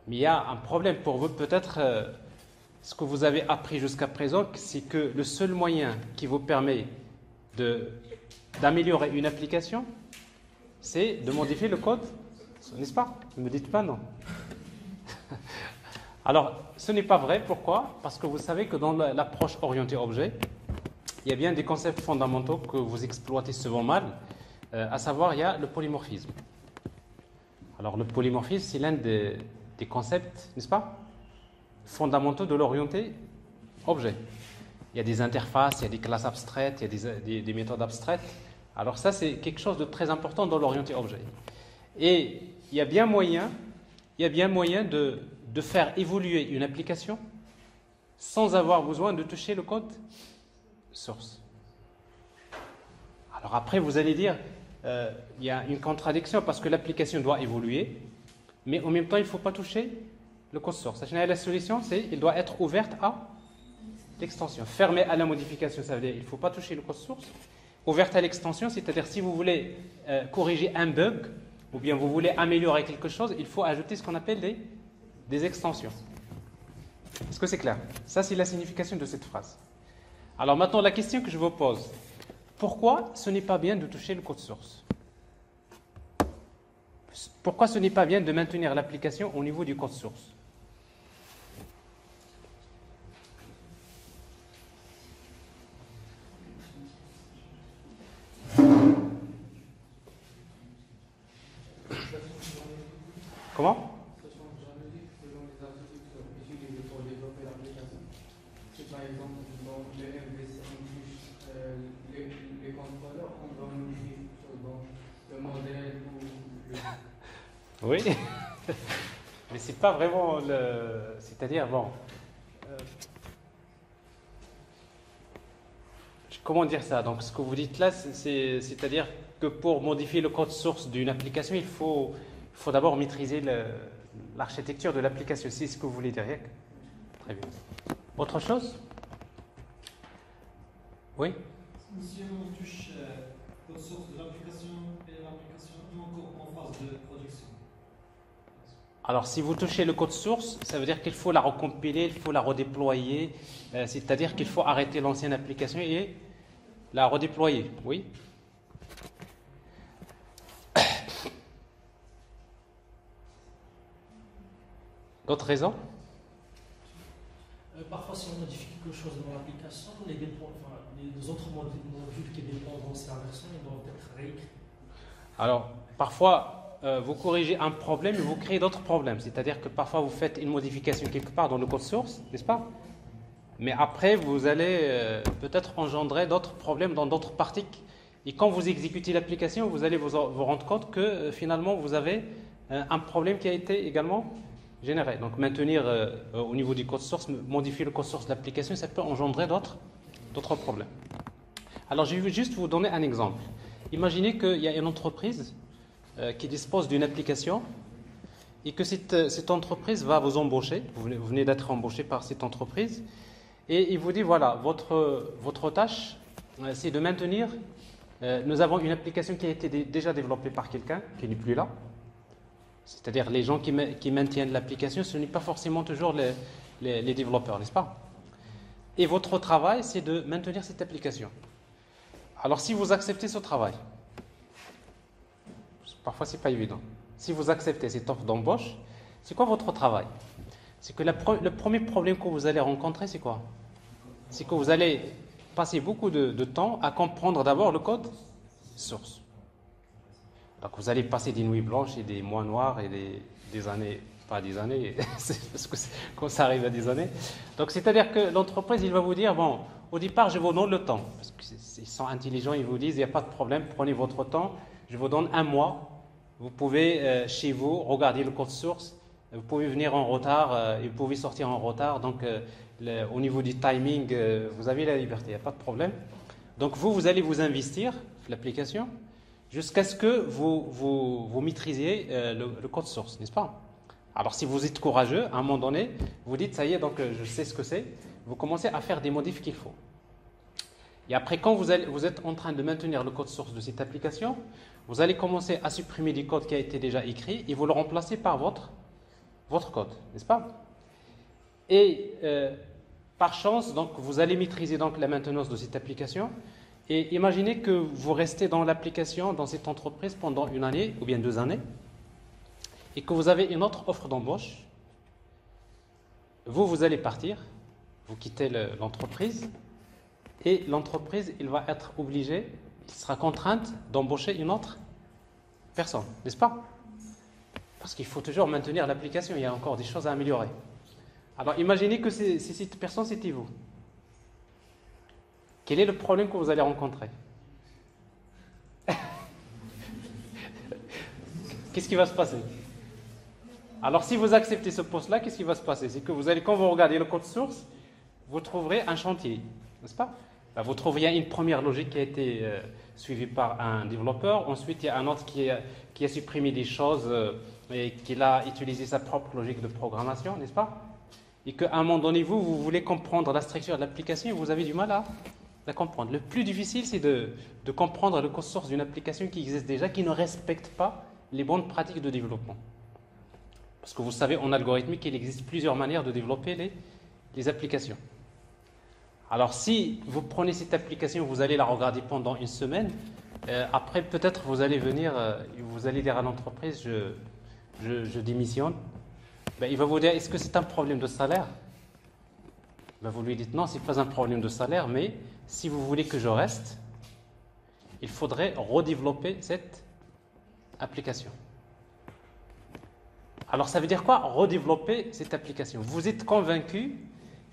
Mais il y a un problème pour vous, peut-être ce que vous avez appris jusqu'à présent, c'est que le seul moyen qui vous permet d'améliorer une application, c'est de modifier le code N'est-ce pas? Ne me dites pas non. Alors, ce n'est pas vrai. Pourquoi? Parce que vous savez que dans l'approche orientée objet, il y a bien des concepts fondamentaux que vous exploitez souvent mal, à savoir, il y a le polymorphisme. Alors, le polymorphisme, c'est l'un des concepts, n'est-ce pas, fondamentaux de l'orienté objet. Il y a des interfaces, il y a des classes abstraites, il y a des méthodes abstraites. Alors ça, c'est quelque chose de très important dans l'orienté objet. Et il y a bien moyen de faire évoluer une application sans avoir besoin de toucher le code source. Alors après, vous allez dire, il y a une contradiction parce que l'application doit évoluer, mais en même temps, il ne faut pas toucher le code source. La solution, c'est qu'il doit être ouverte à l'extension. Fermée à la modification, ça veut dire qu'il ne faut pas toucher le code source. Ouverte à l'extension, c'est-à-dire si vous voulez corriger un bug, ou bien vous voulez améliorer quelque chose, il faut ajouter ce qu'on appelle des extensions. Est-ce que c'est clair? Ça, c'est la signification de cette phrase. Alors maintenant, la question que je vous pose, pourquoi ce n'est pas bien de toucher le code source? Pourquoi ce n'est pas bien de maintenir l'application au niveau du code source? Comment? Par exemple, dans le MVC, les contrôleurs, on doit modifier le modèle ou le... Oui, mais c'est pas vraiment le... C'est-à-dire, bon... comment dire ça? Donc, ce que vous dites là, c'est-à-dire que pour modifier le code source d'une application, il faut d'abord maîtriser l'architecture de l'application. C'est ce que vous voulez dire. Très bien. Autre chose? Oui? Si on touche code source de l'application et l'application est encore en phase de production. Alors, si vous touchez le code source, ça veut dire qu'il faut la recompiler, il faut la redéployer, c'est-à-dire qu'il faut arrêter l'ancienne application et la redéployer. Oui? D'autres raisons? Parfois, si on modifie quelque chose dans l'application, les autres modules qui dépendent de l'ancienne version, ils doivent être réécrits. Alors, parfois, vous corrigez un problème et vous créez d'autres problèmes. C'est-à-dire que parfois, vous faites une modification quelque part dans le code source, n'est-ce pas? Mais après, vous allez peut-être engendrer d'autres problèmes dans d'autres parties. Et quand vous exécutez l'application, vous allez vous rendre compte que finalement, vous avez un problème qui a été également généré. Donc, maintenir au niveau du code source, modifier le code source de l'application, ça peut engendrer d'autres problèmes. Alors, je vais juste vous donner un exemple. Imaginez qu'il y a une entreprise qui dispose d'une application et que cette entreprise va vous embaucher. Vous venez d'être embauché par cette entreprise et il vous dit, voilà, votre tâche, c'est de maintenir... nous avons une application qui a été déjà développée par quelqu'un qui n'est plus là. C'est-à-dire les gens qui maintiennent l'application, ce n'est pas forcément toujours les développeurs, n'est-ce pas? Et votre travail, c'est de maintenir cette application. Alors si vous acceptez ce travail, parfois c'est pas évident, si vous acceptez cette offre d'embauche, c'est quoi votre travail? C'est que le premier problème que vous allez rencontrer, c'est quoi? C'est que vous allez passer beaucoup de temps à comprendre d'abord le code source. Donc vous allez passer des nuits blanches et des mois noirs et des années, pas des années, parce que quand ça arrive à des années. Donc c'est-à-dire que l'entreprise, il va vous dire, bon, au départ, je vous donne le temps, parce qu'ils sont intelligents, ils vous disent, il n'y a pas de problème, prenez votre temps, je vous donne 1 mois, vous pouvez chez vous regarder le code source, vous pouvez venir en retard, et vous pouvez sortir en retard, donc au niveau du timing, vous avez la liberté, il n'y a pas de problème. Donc vous allez vous investir, l'application, jusqu'à ce que vous maîtrisiez le code source, n'est-ce pas? Alors si vous êtes courageux, à un moment donné, vous dites, ça y est, donc je sais ce que c'est, vous commencez à faire des modifs qu'il faut. Et après, quand vous êtes en train de maintenir le code source de cette application, vous allez commencer à supprimer du code qui a été déjà écrit et vous le remplacez par votre code, n'est-ce pas? Et par chance, donc, vous allez maîtriser donc, la maintenance de cette application. Et imaginez que vous restez dans l'application, dans cette entreprise pendant 1 année ou bien 2 années. et que vous avez une autre offre d'embauche, vous allez partir, vous quittez l'entreprise, et l'entreprise, il va être obligé, il sera contrainte d'embaucher une autre personne, n'est-ce pas? Parce qu'il faut toujours maintenir l'application, il y a encore des choses à améliorer. Alors imaginez que cette personne, c'était vous. Quel est le problème que vous allez rencontrer? Qu'est-ce qui va se passer? Alors si vous acceptez ce poste-là, qu'est-ce qui va se passer? C'est que vous allez, quand vous regardez le code source, vous trouverez un chantier, n'est-ce pas? Là, vous trouverez une première logique qui a été suivie par un développeur. Ensuite, il y a un autre qui a supprimé des choses et qui a utilisé sa propre logique de programmation, n'est-ce pas? Et qu'à un moment donné, vous voulez comprendre la structure de l'application et vous avez du mal à la comprendre. Le plus difficile, c'est de comprendre le code source d'une application qui existe déjà, qui ne respecte pas les bonnes pratiques de développement. Parce que vous savez, en algorithmique, il existe plusieurs manières de développer les applications. Alors, si vous prenez cette application, vous allez la regarder pendant une semaine, après, peut-être, vous allez venir, vous allez dire à l'entreprise, je démissionne. Ben, il va vous dire, est-ce que c'est un problème de salaire? Ben, vous lui dites, non, ce n'est pas un problème de salaire, mais si vous voulez que je reste, il faudrait redévelopper cette application. Alors, ça veut dire quoi, redévelopper cette application? Vous êtes convaincu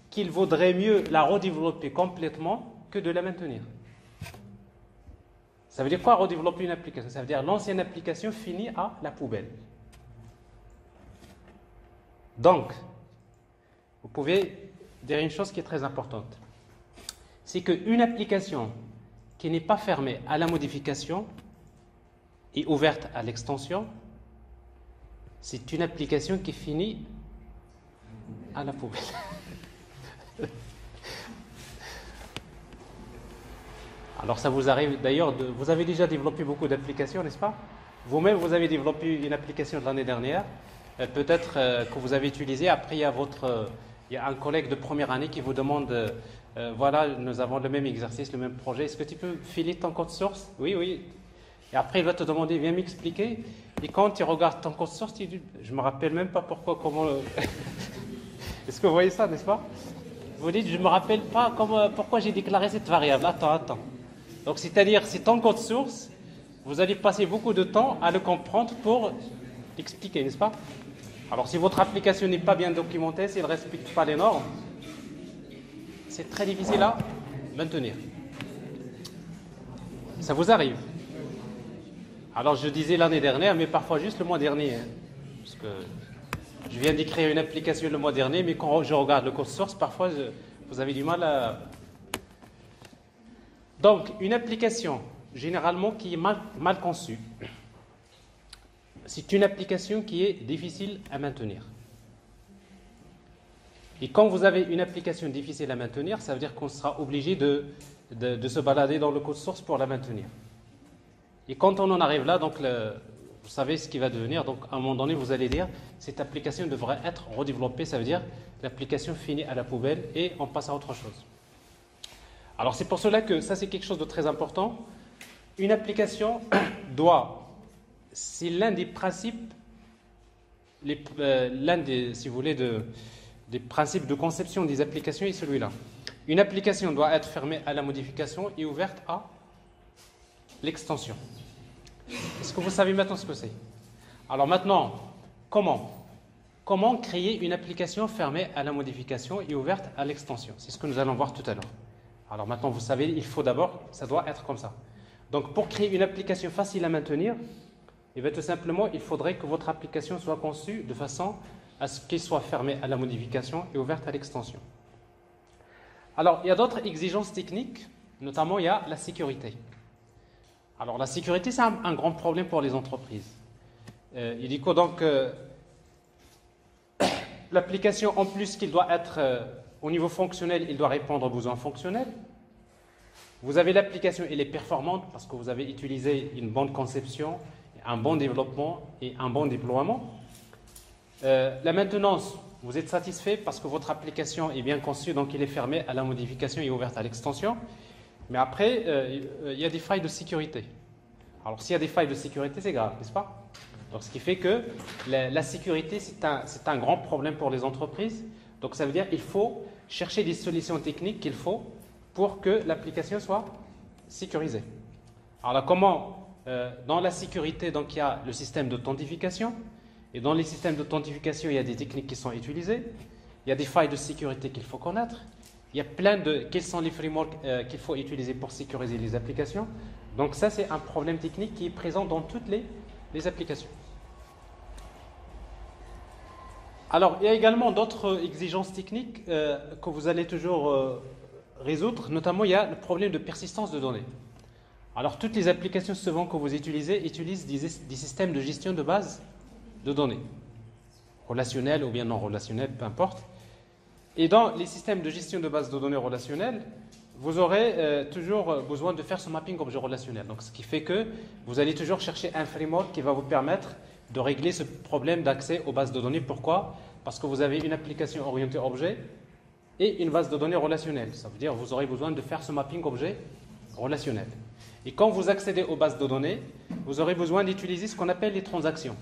qu'il vaudrait mieux la redévelopper complètement que de la maintenir. Ça veut dire quoi, redévelopper une application? Ça veut dire l'ancienne application finit à la poubelle. Donc, vous pouvez dire une chose qui est très importante. C'est qu'une application qui n'est pas fermée à la modification et ouverte à l'extension, c'est une application qui finit à la poubelle. Alors ça vous arrive d'ailleurs, vous avez déjà développé beaucoup d'applications, n'est-ce pas? Vous-même, vous avez développé une application de l'année dernière, peut-être que vous avez utilisé. Après, il y a un collègue de première année qui vous demande, voilà, nous avons le même exercice, le même projet, est-ce que tu peux filer ton code source? Oui, oui. Et après, il va te demander, viens m'expliquer. Et quand tu regardes ton code source, tu dis, je ne me rappelle même pas pourquoi, comment... Est-ce que vous voyez ça, n'est-ce pas? Vous dites, je ne me rappelle pas pourquoi j'ai déclaré cette variable. Attends. Donc, c'est-à-dire, c'est ton code source, vous allez passer beaucoup de temps à le comprendre pour l'expliquer, n'est-ce pas? Alors, si votre application n'est pas bien documentée, si elle ne respecte pas les normes, c'est très difficile à maintenir. Ça vous arrive? Alors, je disais l'année dernière, mais parfois juste le mois dernier. Hein, parce que je viens d'écrire une application le mois dernier, mais quand je regarde le code source, parfois, vous avez du mal à... Donc, une application, généralement, qui est mal conçue, c'est une application qui est difficile à maintenir. Et quand vous avez une application difficile à maintenir, ça veut dire qu'on sera obligé de se balader dans le code source pour la maintenir. Et quand on en arrive là, donc vous savez ce qui va devenir. Donc, à un moment donné, vous allez dire, cette application devrait être redéveloppée. Ça veut dire l'application finit à la poubelle et on passe à autre chose. Alors, c'est pour cela que ça, c'est quelque chose de très important. Une application doit, c'est l'un des principes, l'un des, si vous voulez, des principes de conception des applications est celui-là. Une application doit être fermée à la modification et ouverte à l'extension. Est-ce que vous savez maintenant ce que c'est? Alors maintenant, comment créer une application fermée à la modification et ouverte à l'extension? C'est ce que nous allons voir tout à l'heure. Alors maintenant, vous savez, il faut d'abord, ça doit être comme ça. Donc pour créer une application facile à maintenir, eh bien, tout simplement, il faudrait que votre application soit conçue de façon à ce qu'elle soit fermée à la modification et ouverte à l'extension. Alors, il y a d'autres exigences techniques, notamment il y a la sécurité. Alors, la sécurité, c'est un grand problème pour les entreprises. Il dit quoi donc l'application, en plus qu'il doit être au niveau fonctionnel, il doit répondre aux besoins fonctionnels. Vous avez l'application, elle est performante parce que vous avez utilisé une bonne conception, un bon développement et un bon déploiement. La maintenance, vous êtes satisfait parce que votre application est bien conçue, donc elle est fermée à la modification et ouverte à l'extension. Mais après, il y a des failles de sécurité. Alors, s'il y a des failles de sécurité, c'est grave, n'est-ce pas? Donc, ce qui fait que la sécurité, c'est un grand problème pour les entreprises. Donc, ça veut dire qu'il faut chercher des solutions techniques qu'il faut pour que l'application soit sécurisée. Alors là, comment dans la sécurité, donc, il y a le système d'authentification. Et dans les systèmes d'authentification, il y a des techniques qui sont utilisées. Il y a des failles de sécurité qu'il faut connaître. Il y a plein de... Quels sont les frameworks qu'il faut utiliser pour sécuriser les applications. Donc ça, c'est un problème technique qui est présent dans toutes les applications. Alors, il y a également d'autres exigences techniques que vous allez toujours résoudre. Notamment, il y a le problème de persistance de données. Alors, toutes les applications souvent que vous utilisez utilisent des systèmes de gestion de base de données. Relationnels ou bien non relationnels, peu importe. Et dans les systèmes de gestion de base de données relationnelles, vous aurez toujours besoin de faire ce mapping objet relationnel. Donc, ce qui fait que vous allez toujours chercher un framework qui va vous permettre de régler ce problème d'accès aux bases de données. Pourquoi? Parce que vous avez une application orientée objet et une base de données relationnelle. Ça veut dire que vous aurez besoin de faire ce mapping objet relationnel. Et quand vous accédez aux bases de données, vous aurez besoin d'utiliser ce qu'on appelle les transactions.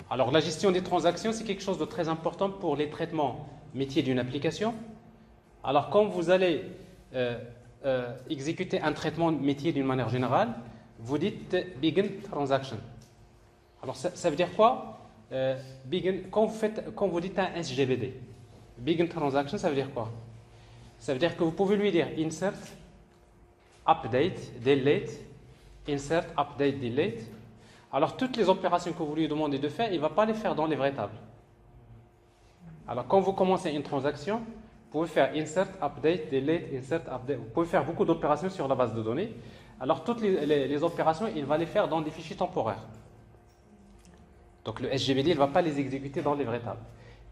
Alors, la gestion des transactions, c'est quelque chose de très important pour les traitements métiers d'une application. Alors, quand vous allez exécuter un traitement métier d'une manière générale, vous dites « begin transaction ». Alors, ça veut dire quoi? Quand vous dites un SGBD, « begin transaction », ça veut dire quoi? Ça veut dire que vous pouvez lui dire « insert »,« update »,« delete »,« insert »,« update »,« delete ». Alors, toutes les opérations que vous lui demandez de faire, il ne va pas les faire dans les vraies tables. Alors, quand vous commencez une transaction, vous pouvez faire insert, update, delete, insert, update. Vous pouvez faire beaucoup d'opérations sur la base de données. Alors, toutes les opérations, il va les faire dans des fichiers temporaires. Donc, le SGBD, il ne va pas les exécuter dans les vraies tables.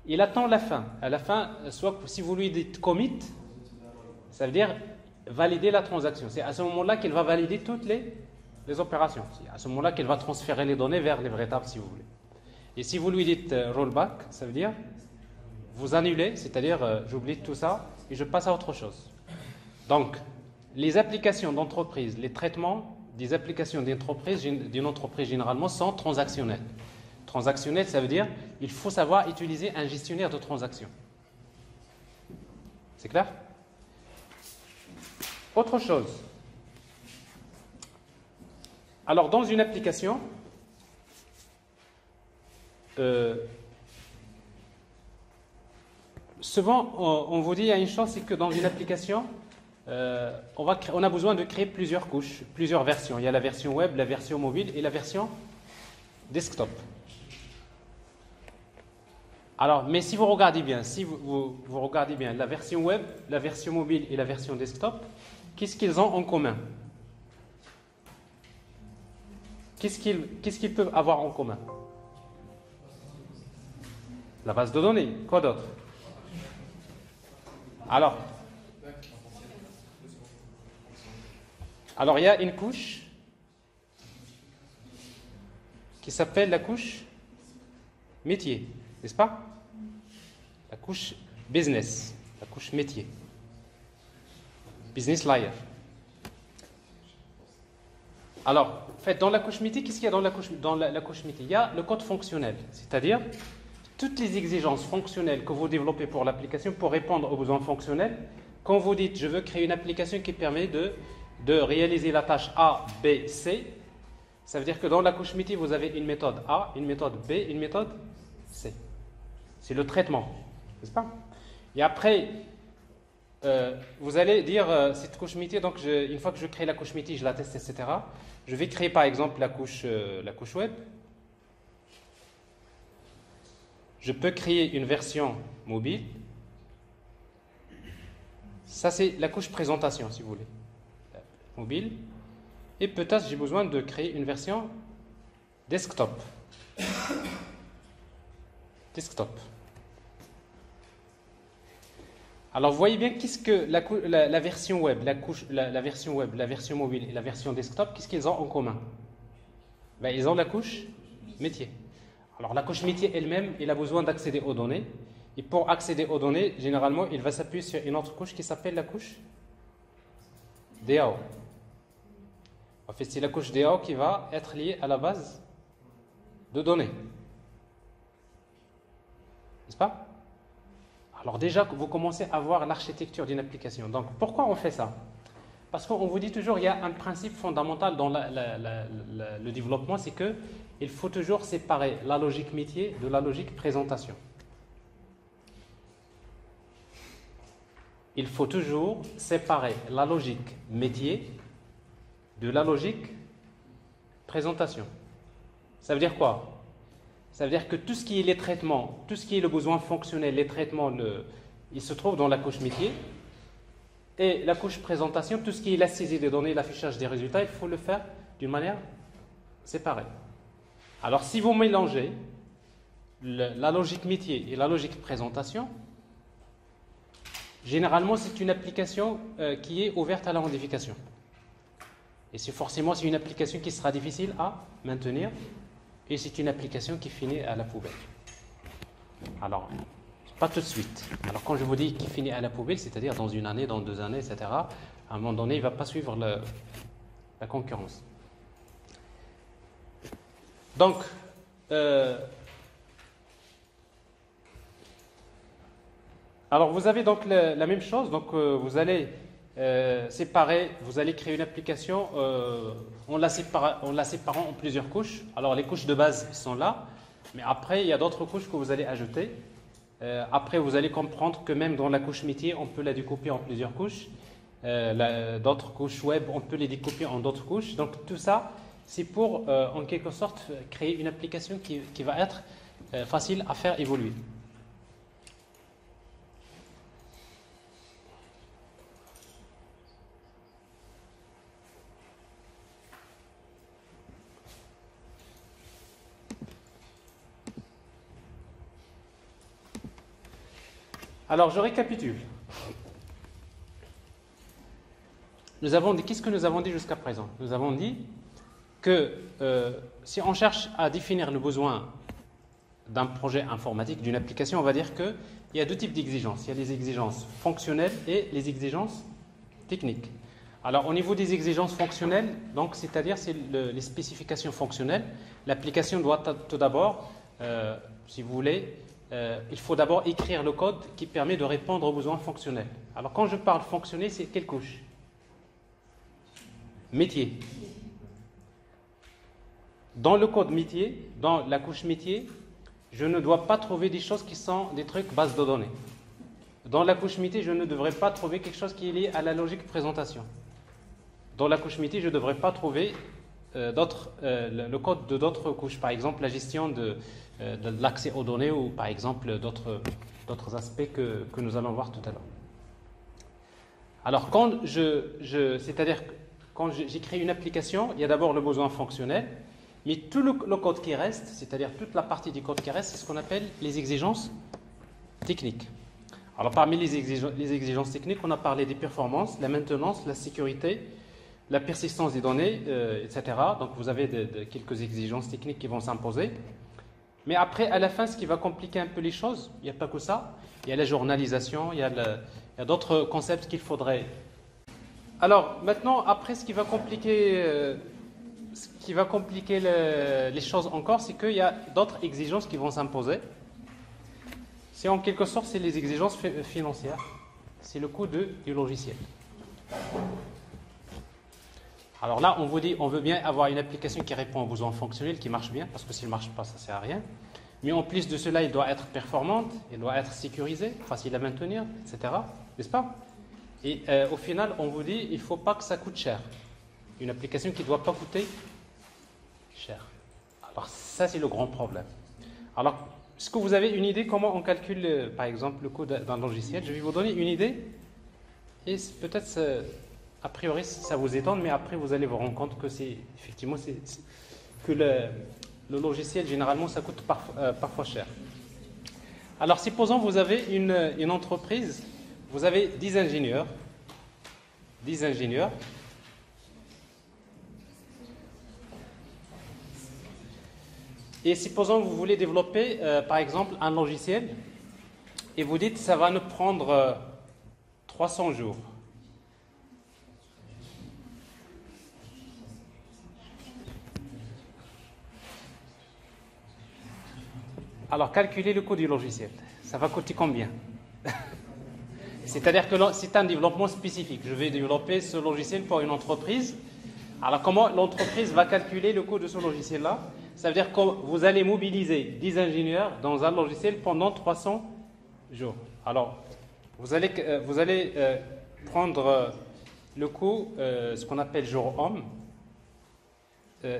Il attend la fin. À la fin, soit si vous lui dites commit, ça veut dire valider la transaction. C'est à ce moment-là qu'il va valider toutes les opérations. C'est à ce moment-là qu'il va transférer les données vers les vraies tables, si vous voulez. Et si vous lui dites rollback, ça veut dire vous annulez, c'est-à-dire j'oublie tout ça et je passe à autre chose. Donc, les applications d'entreprise, les traitements des applications d'une entreprise généralement sont transactionnels. Transactionnel, ça veut dire il faut savoir utiliser un gestionnaire de transactions. C'est clair? Autre chose. Alors, dans une application, souvent, on vous dit, il y a une chose, c'est que dans une application, on a besoin de créer plusieurs couches, plusieurs versions. Il y a la version web, la version mobile et la version desktop. Alors, mais si vous regardez bien, vous regardez bien la version web, la version mobile et la version desktop, qu'est-ce qu'ils ont en commun? Qu'est-ce qu'ils peuvent avoir en commun? La base de données. Quoi d'autre? Alors, il y a une couche qui s'appelle la couche métier, n'est-ce pas? La couche business, la couche métier. Business layer. Alors, en fait, dans la couche métier, qu'est-ce qu'il y a dans la couche métier? Il y a le code fonctionnel, c'est-à-dire toutes les exigences fonctionnelles que vous développez pour l'application pour répondre aux besoins fonctionnels. Quand vous dites « je veux créer une application qui permet de réaliser la tâche A, B, C », ça veut dire que dans la couche métier, vous avez une méthode A, une méthode B, une méthode C. C'est le traitement, n'est-ce pas? Et après, vous allez dire cette couche métier, donc une fois que je crée la couche métier, je la teste, etc. Je vais créer par exemple la couche web. Je peux créer une version mobile. Ça, c'est la couche présentation, si vous voulez. Mobile. Et peut-être j'ai besoin de créer une version desktop. Desktop. Alors, vous voyez bien qu'est-ce que la version web, la version web, la version mobile et la version desktop, qu'est-ce qu'ils ont en commun? Ben, ils ont la couche métier. Alors, la couche métier elle-même, il a besoin d'accéder aux données. Et pour accéder aux données, généralement, il va s'appuyer sur une autre couche qui s'appelle la couche DAO. En fait, c'est la couche DAO qui va être liée à la base de données. N'est-ce pas? Alors déjà, vous commencez à voir l'architecture d'une application. Donc, pourquoi on fait ça? Parce qu'on vous dit toujours, il y a un principe fondamental dans le développement, c'est qu'il faut toujours séparer la logique métier de la logique présentation. Il faut toujours séparer la logique métier de la logique présentation. Ça veut dire quoi? Ça veut dire que tout ce qui est les traitements, tout ce qui est le besoin fonctionnel, les traitements, il se trouve dans la couche métier. Et la couche présentation, tout ce qui est la saisie des données, l'affichage des résultats, il faut le faire d'une manière séparée. Alors si vous mélangez la logique métier et la logique présentation, généralement c'est une application qui est ouverte à la modification. Et c'est une application qui sera difficile à maintenir, et c'est une application qui finit à la poubelle. Alors, pas tout de suite. Alors quand je vous dis qu'il finit à la poubelle, c'est-à-dire dans une année, dans 2 années, etc., à un moment donné, il ne va pas suivre la concurrence. Donc, alors vous avez donc la même chose. Donc vous allez séparer, vous allez créer une application en la séparant en plusieurs couches. Alors les couches de base sont là, mais après il y a d'autres couches que vous allez ajouter. Après vous allez comprendre que même dans la couche métier, on peut la découper en plusieurs couches. D'autres couches web, on peut les découper en d'autres couches. Donc tout ça, c'est pour en quelque sorte créer une application qui va être facile à faire évoluer. Alors, je récapitule. Qu'est-ce que nous avons dit jusqu'à présent? Nous avons dit que si on cherche à définir le besoin d'un projet informatique, d'une application, on va dire qu'il y a 2 types d'exigences. Il y a les exigences fonctionnelles et les exigences techniques. Alors, au niveau des exigences fonctionnelles, donc, c'est-à-dire c'est les spécifications fonctionnelles, l'application doit tout d'abord, si vous voulez, il faut d'abord écrire le code qui permet de répondre aux besoins fonctionnels. Alors quand je parle fonctionnel, c'est quelle couche? Métier. Dans le code métier, dans la couche métier, je ne dois pas trouver des choses qui sont des trucs base de données. Dans la couche métier, je ne devrais pas trouver quelque chose qui est lié à la logique présentation. Dans la couche métier, je ne devrais pas trouver le code de d'autres couches, par exemple la gestion de l'accès aux données ou par exemple d'autres aspects que nous allons voir tout à l'heure. Alors c'est-à-dire quand j'écris une application, il y a d'abord le besoin fonctionnel, mais tout le code qui reste, c'est-à-dire toute la partie du code qui reste, c'est ce qu'on appelle les exigences techniques. Alors parmi les exigences techniques, on a parlé des performances, la maintenance, la sécurité, la persistance des données, etc. Donc vous avez quelques exigences techniques qui vont s'imposer. Mais après, à la fin, ce qui va compliquer un peu les choses, il n'y a pas que ça. Il y a la journalisation, il y a d'autres concepts qu'il faudrait. Alors maintenant, après, ce qui va compliquer les choses encore, c'est qu'il y a d'autres exigences qui vont s'imposer. C'est en quelque sorte, c'est les exigences financières. C'est le coût du logiciel. Alors là, on vous dit, on veut bien avoir une application qui répond aux besoins fonctionnels, qui marche bien, parce que s'il ne marche pas, ça ne sert à rien. Mais en plus de cela, il doit être performante, il doit être sécurisé, facile à maintenir, etc. N'est-ce pas? Et au final, on vous dit, il ne faut pas que ça coûte cher. Une application qui ne doit pas coûter cher. Alors ça, c'est le grand problème. Alors, est-ce que vous avez une idée comment on calcule, par exemple, le coût d'un logiciel? Je vais vous donner une idée, et peut-être... A priori, ça vous étonne, mais après, vous allez vous rendre compte que que le logiciel, généralement, ça coûte parfois cher. Alors, supposons que vous avez une entreprise, vous avez 10 ingénieurs, et supposons que vous voulez développer, par exemple, un logiciel, et vous dites, ça va nous prendre 300 jours. Alors, calculer le coût du logiciel. Ça va coûter combien? C'est-à-dire que c'est un développement spécifique. Je vais développer ce logiciel pour une entreprise. Alors, comment l'entreprise va calculer le coût de ce logiciel-là? Ça veut dire que vous allez mobiliser 10 ingénieurs dans un logiciel pendant 300 jours. Alors, vous allez prendre le coût, ce qu'on appelle jour homme,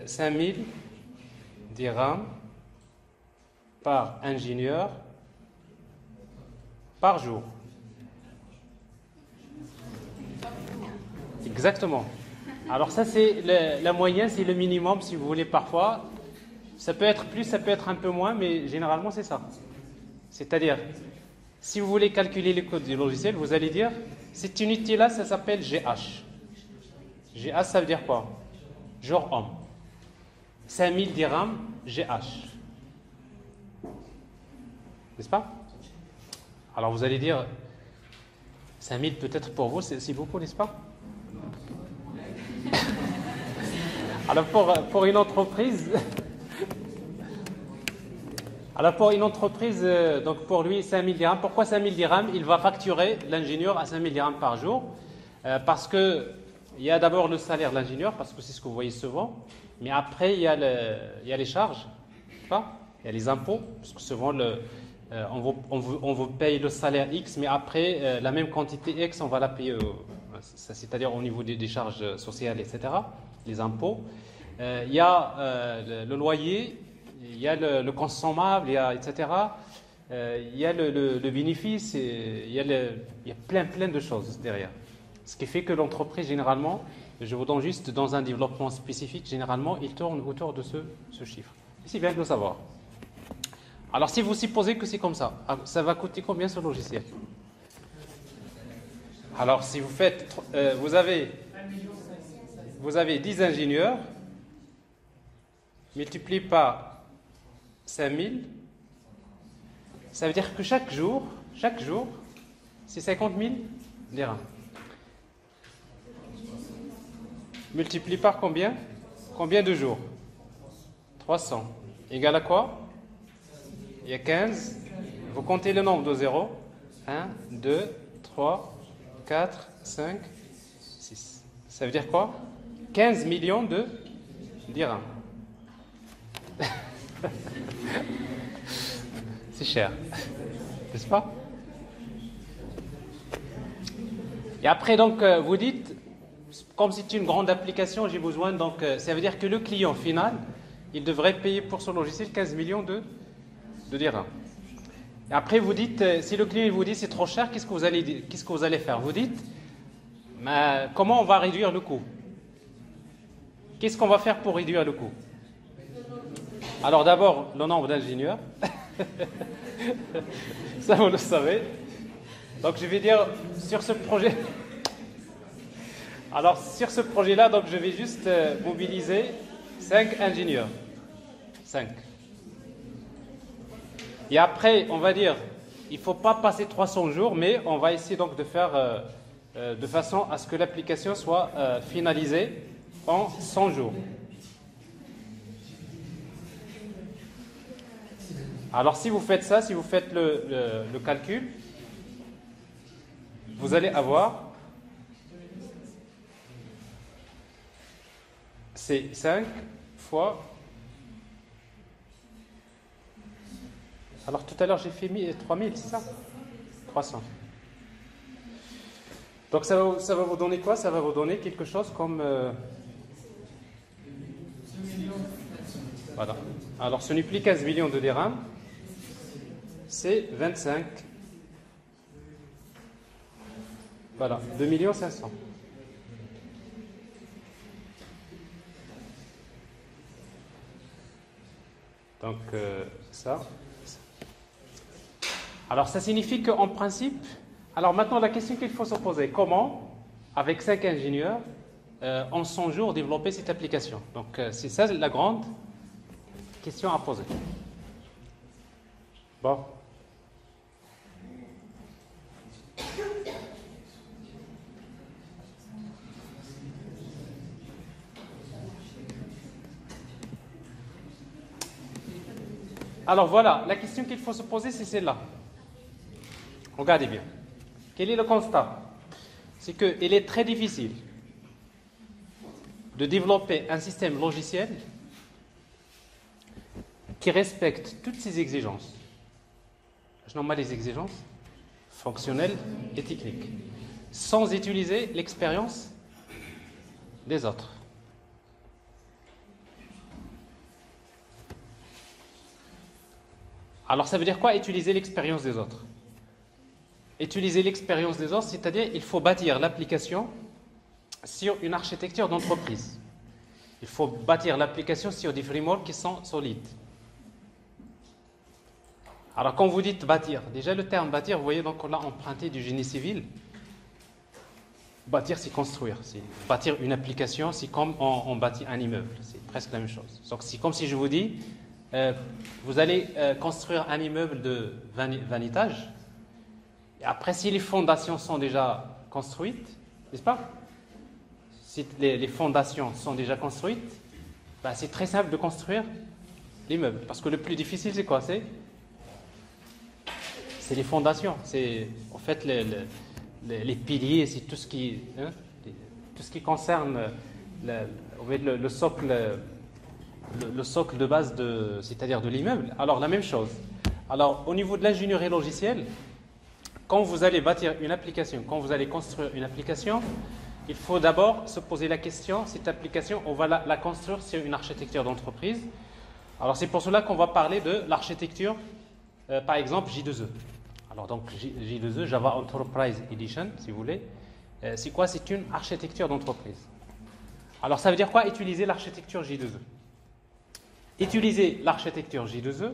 5000 dirhams par ingénieur par jour. Exactement. Alors ça, c'est la moyenne, c'est le minimum, si vous voulez, parfois. Ça peut être plus, ça peut être un peu moins, mais généralement, c'est ça. C'est-à-dire, si vous voulez calculer le coût du logiciel, vous allez dire, cette unité-là, ça s'appelle GH. GH, ça veut dire quoi? Jour homme. 5000 dirhams, GH. N'est-ce pas? Alors vous allez dire, 5000 peut-être pour vous, c'est beaucoup, n'est-ce pas? Alors pour une entreprise, donc pour lui 5000 dirhams. Pourquoi 5000 dirhams? Il va facturer l'ingénieur à 5000 dirhams par jour, parce que il y a d'abord le salaire de l'ingénieur, parce que c'est ce que vous voyez souvent, mais après il y a les charges, pas? Il y a les impôts, parce que souvent on vous paye le salaire X, mais après la même quantité X, on va la payer, c'est-à-dire au niveau des charges sociales, etc., les impôts. Il y a le loyer, il y a le consommable, etc. Il y a le bénéfice, il y a plein de choses derrière. Ce qui fait que l'entreprise, généralement, je vous donne juste dans un développement spécifique, généralement, il tourne autour de ce chiffre. C'est bien de le savoir. Alors, si vous supposez que c'est comme ça va coûter combien ce logiciel? Alors, si vous faites, vous avez 10 ingénieurs, multiplié par 5000, ça veut dire que chaque jour, c'est 50 000 dirhams. Multiplié par combien? Combien de jours? 300. Égal à quoi? Il y a 15. Vous comptez le nombre de zéros. 1, 2, 3, 4, 5, 6. Ça veut dire quoi? 15 millions de dirhams. C'est cher, n'est-ce pas? Et après, donc, vous dites, comme c'est une grande application, j'ai besoin, donc, ça veut dire que le client final, il devrait payer pour son logiciel 15 millions de dirhams. Et après, vous dites, si le client vous dit c'est trop cher, qu'est-ce que vous allez faire? Vous dites, mais comment on va réduire le coût? Qu'est-ce qu'on va faire pour réduire le coût? Alors d'abord, le nombre d'ingénieurs. Ça, vous le savez. Donc je vais dire, sur ce projet... Alors sur ce projet-là, donc je vais juste mobiliser 5 ingénieurs. 5. Et après, on va dire, il ne faut pas passer 300 jours, mais on va essayer donc de faire de façon à ce que l'application soit finalisée en 100 jours. Alors si vous faites ça, si vous faites le calcul, vous allez avoir, c'est 5 fois... Alors tout à l'heure j'ai fait 3000, c'est ça? 300. Donc ça va vous donner quoi? Ça va vous donner quelque chose comme... Voilà. Alors ce n'est plus 15 millions de dirhams, c'est 25. Voilà, 2 500 000. Donc ça. Alors ça signifie qu'en principe, alors maintenant la question qu'il faut se poser, comment, avec 5 ingénieurs, en 100 jours développer cette application? Donc c'est ça la grande question à poser. Bon. Alors voilà, la question qu'il faut se poser, c'est celle-là. Regardez bien. Quel est le constat? C'est qu'il est très difficile de développer un système logiciel qui respecte toutes ces exigences. Je nomme les exigences fonctionnelles et techniques, sans utiliser l'expérience des autres. Alors ça veut dire quoi, utiliser l'expérience des autres? Utiliser l'expérience des autres, c'est-à-dire il faut bâtir l'application sur une architecture d'entreprise. Il faut bâtir l'application sur des frameworks qui sont solides. Alors quand vous dites bâtir, déjà le terme bâtir, vous voyez, donc on l'a emprunté du génie civil. Bâtir, c'est construire. Bâtir une application, c'est comme on bâtit un immeuble. C'est presque la même chose. Donc c'est comme si je vous dis, vous allez construire un immeuble de 20 étages. Et après, si les fondations sont déjà construites, n'est-ce pas? Si les fondations sont déjà construites, ben c'est très simple de construire l'immeuble. Parce que le plus difficile, c'est quoi? C'est les fondations. C'est en fait les piliers, c'est tout ce qui concerne le socle. Le socle de base, c'est-à-dire de l'immeuble. Alors, la même chose. Alors, au niveau de l'ingénierie logicielle, quand vous allez bâtir une application, quand vous allez construire une application, il faut d'abord se poser la question, cette application, on va la construire sur une architecture d'entreprise. Alors, c'est pour cela qu'on va parler de l'architecture, par exemple, J2E. Alors, donc, J2E, Java Enterprise Edition, si vous voulez. C'est quoi? C'est une architecture d'entreprise. Alors, ça veut dire quoi, utiliser l'architecture J2E? Utiliser l'architecture J2E,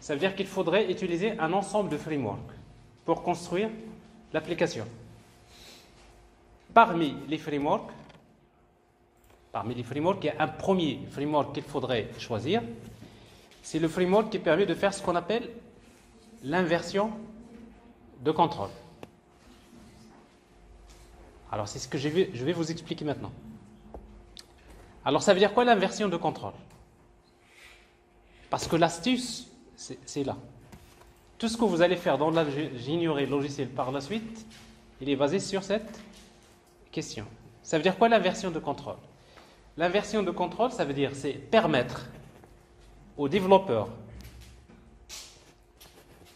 ça veut dire qu'il faudrait utiliser un ensemble de frameworks pour construire l'application. Parmi les frameworks, il y a un premier framework qu'il faudrait choisir. C'est le framework qui permet de faire ce qu'on appelle l'inversion de contrôle. Alors, c'est ce que je vais vous expliquer maintenant. Alors, ça veut dire quoi l'inversion de contrôle? Parce que l'astuce, c'est là. Tout ce que vous allez faire dans l'ingénierie logicielle par la suite, il est basé sur cette question. Ça veut dire quoi l'inversion de contrôle? L'inversion de contrôle, ça veut dire c'est permettre aux développeurs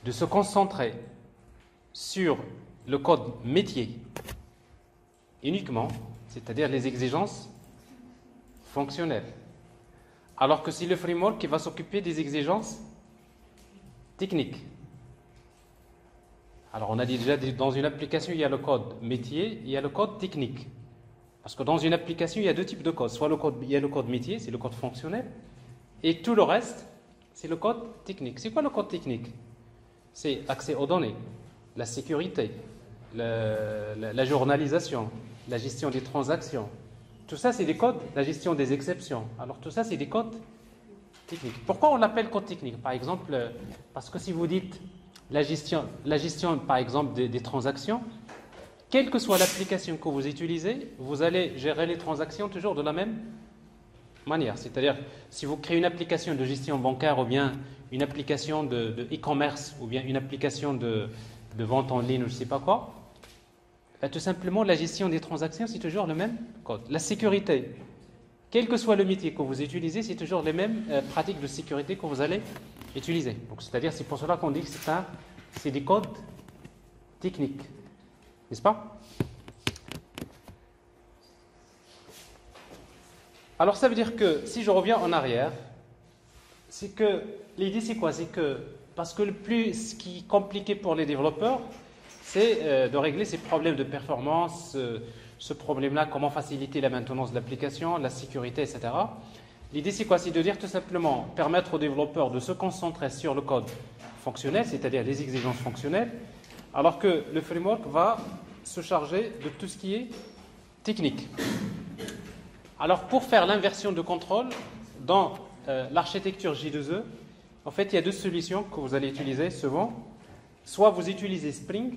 de se concentrer sur le code métier uniquement, c'est-à-dire les exigences fonctionnelles. Alors que c'est le framework qui va s'occuper des exigences techniques. Alors on a dit déjà, dans une application, il y a le code métier, il y a le code technique. Parce que dans une application, il y a deux types de code. Soit il y a le code métier, c'est le code fonctionnel, et tout le reste, c'est le code technique. C'est quoi le code technique? C'est l'accès aux données, la sécurité, la journalisation, la gestion des transactions. Tout ça, c'est des codes, la gestion des exceptions. Alors, tout ça, c'est des codes techniques. Pourquoi on l'appelle code technique? Par exemple, parce que si vous dites la gestion par exemple, des transactions, quelle que soit l'application que vous utilisez, vous allez gérer les transactions toujours de la même manière. C'est-à-dire, si vous créez une application de gestion bancaire ou bien une application de e-commerce ou bien une application de vente en ligne ou je ne sais pas quoi, tout simplement, la gestion des transactions, c'est toujours le même code. La sécurité, quel que soit le métier que vous utilisez, c'est toujours les mêmes pratiques de sécurité que vous allez utiliser. Donc, c'est-à-dire, c'est pour cela qu'on dit que c'est des codes techniques. N'est-ce pas? Alors, ça veut dire que, si je reviens en arrière, c'est que, l'idée c'est quoi? C'est que, parce que ce qui est compliqué pour les développeurs, c'est de régler ces problèmes de performance, ce problème-là, comment faciliter la maintenance de l'application, la sécurité, etc. L'idée, c'est quoi? C'est de dire tout simplement, permettre aux développeurs de se concentrer sur le code fonctionnel, c'est-à-dire les exigences fonctionnelles, alors que le framework va se charger de tout ce qui est technique. Alors, pour faire l'inversion de contrôle, dans l'architecture J2E, en fait, il y a deux solutions que vous allez utiliser souvent. Soit vous utilisez Spring,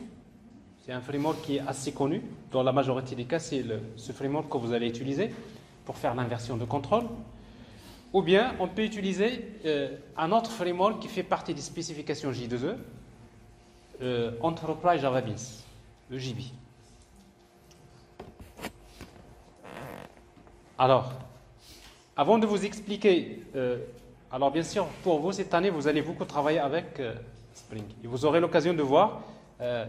c'est un framework qui est assez connu. Dans la majorité des cas, c'est ce framework que vous allez utiliser pour faire l'inversion de contrôle. ou bien on peut utiliser un autre framework qui fait partie des spécifications J2E, Enterprise Java Beans, EJB. Alors, avant de vous expliquer, alors bien sûr, pour vous, cette année, vous allez beaucoup travailler avec Spring. Et vous aurez l'occasion de voir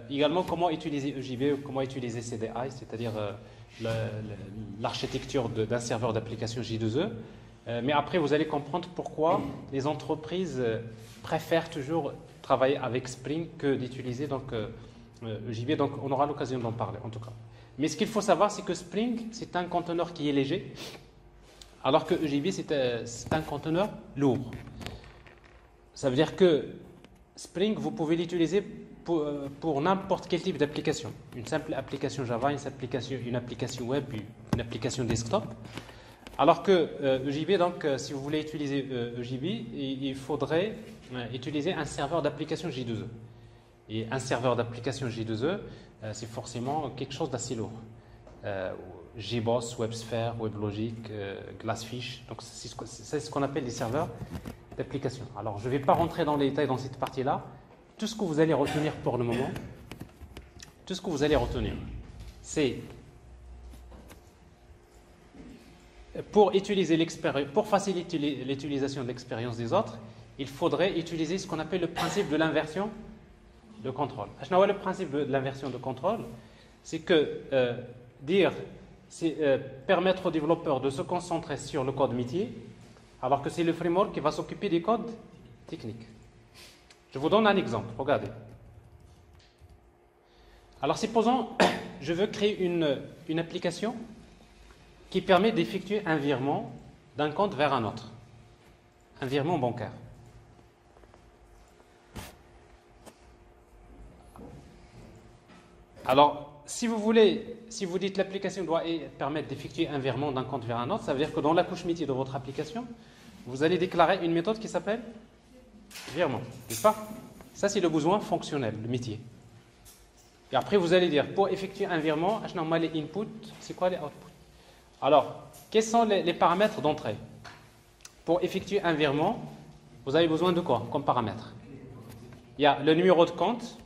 également comment utiliser EJB, comment utiliser CDI, c'est-à-dire l'architecture d'un serveur d'application J2E. Mais après, vous allez comprendre pourquoi les entreprises préfèrent toujours travailler avec Spring que d'utiliser EJB. Donc, on aura l'occasion d'en parler, en tout cas. Mais ce qu'il faut savoir, c'est que Spring, c'est un conteneur qui est léger, alors que EJB, c'est un conteneur lourd. Ça veut dire que Spring, vous pouvez l'utiliser pour n'importe quel type d'application. Une simple application Java, une application web, une application desktop. Alors que EJB, donc, si vous voulez utiliser EJB, il faudrait utiliser un serveur d'application J2E. Et un serveur d'application J2E, c'est forcément quelque chose d'assez lourd. JBoss, WebSphere, WebLogic, Glassfish. Donc, c'est ce qu'on appelle les serveurs d'application. Alors, je ne vais pas rentrer dans les détails dans cette partie-là. Tout ce que vous allez retenir pour le moment, c'est pour faciliter l'utilisation de l'expérience des autres, il faudrait utiliser ce qu'on appelle le principe de l'inversion de contrôle. Le principe de l'inversion de contrôle, c'est que permettre aux développeurs de se concentrer sur le code métier, alors que c'est le framework qui va s'occuper des codes techniques. Je vous donne un exemple, regardez. Alors, supposons, je veux créer une application qui permet d'effectuer un virement d'un compte vers un autre, un virement bancaire. Alors, si vous dites que l'application doit permettre d'effectuer un virement d'un compte vers un autre, ça veut dire que dans la couche métier de votre application, vous allez déclarer une méthode qui s'appelle virement, n'est-ce pas? Ça, c'est le besoin fonctionnel, le métier. Et après, vous allez dire, pour effectuer un virement, les inputs, c'est quoi les outputs? Alors, quels sont les paramètres d'entrée? Pour effectuer un virement, vous avez besoin de quoi comme paramètres? Il y a le numéro de compte,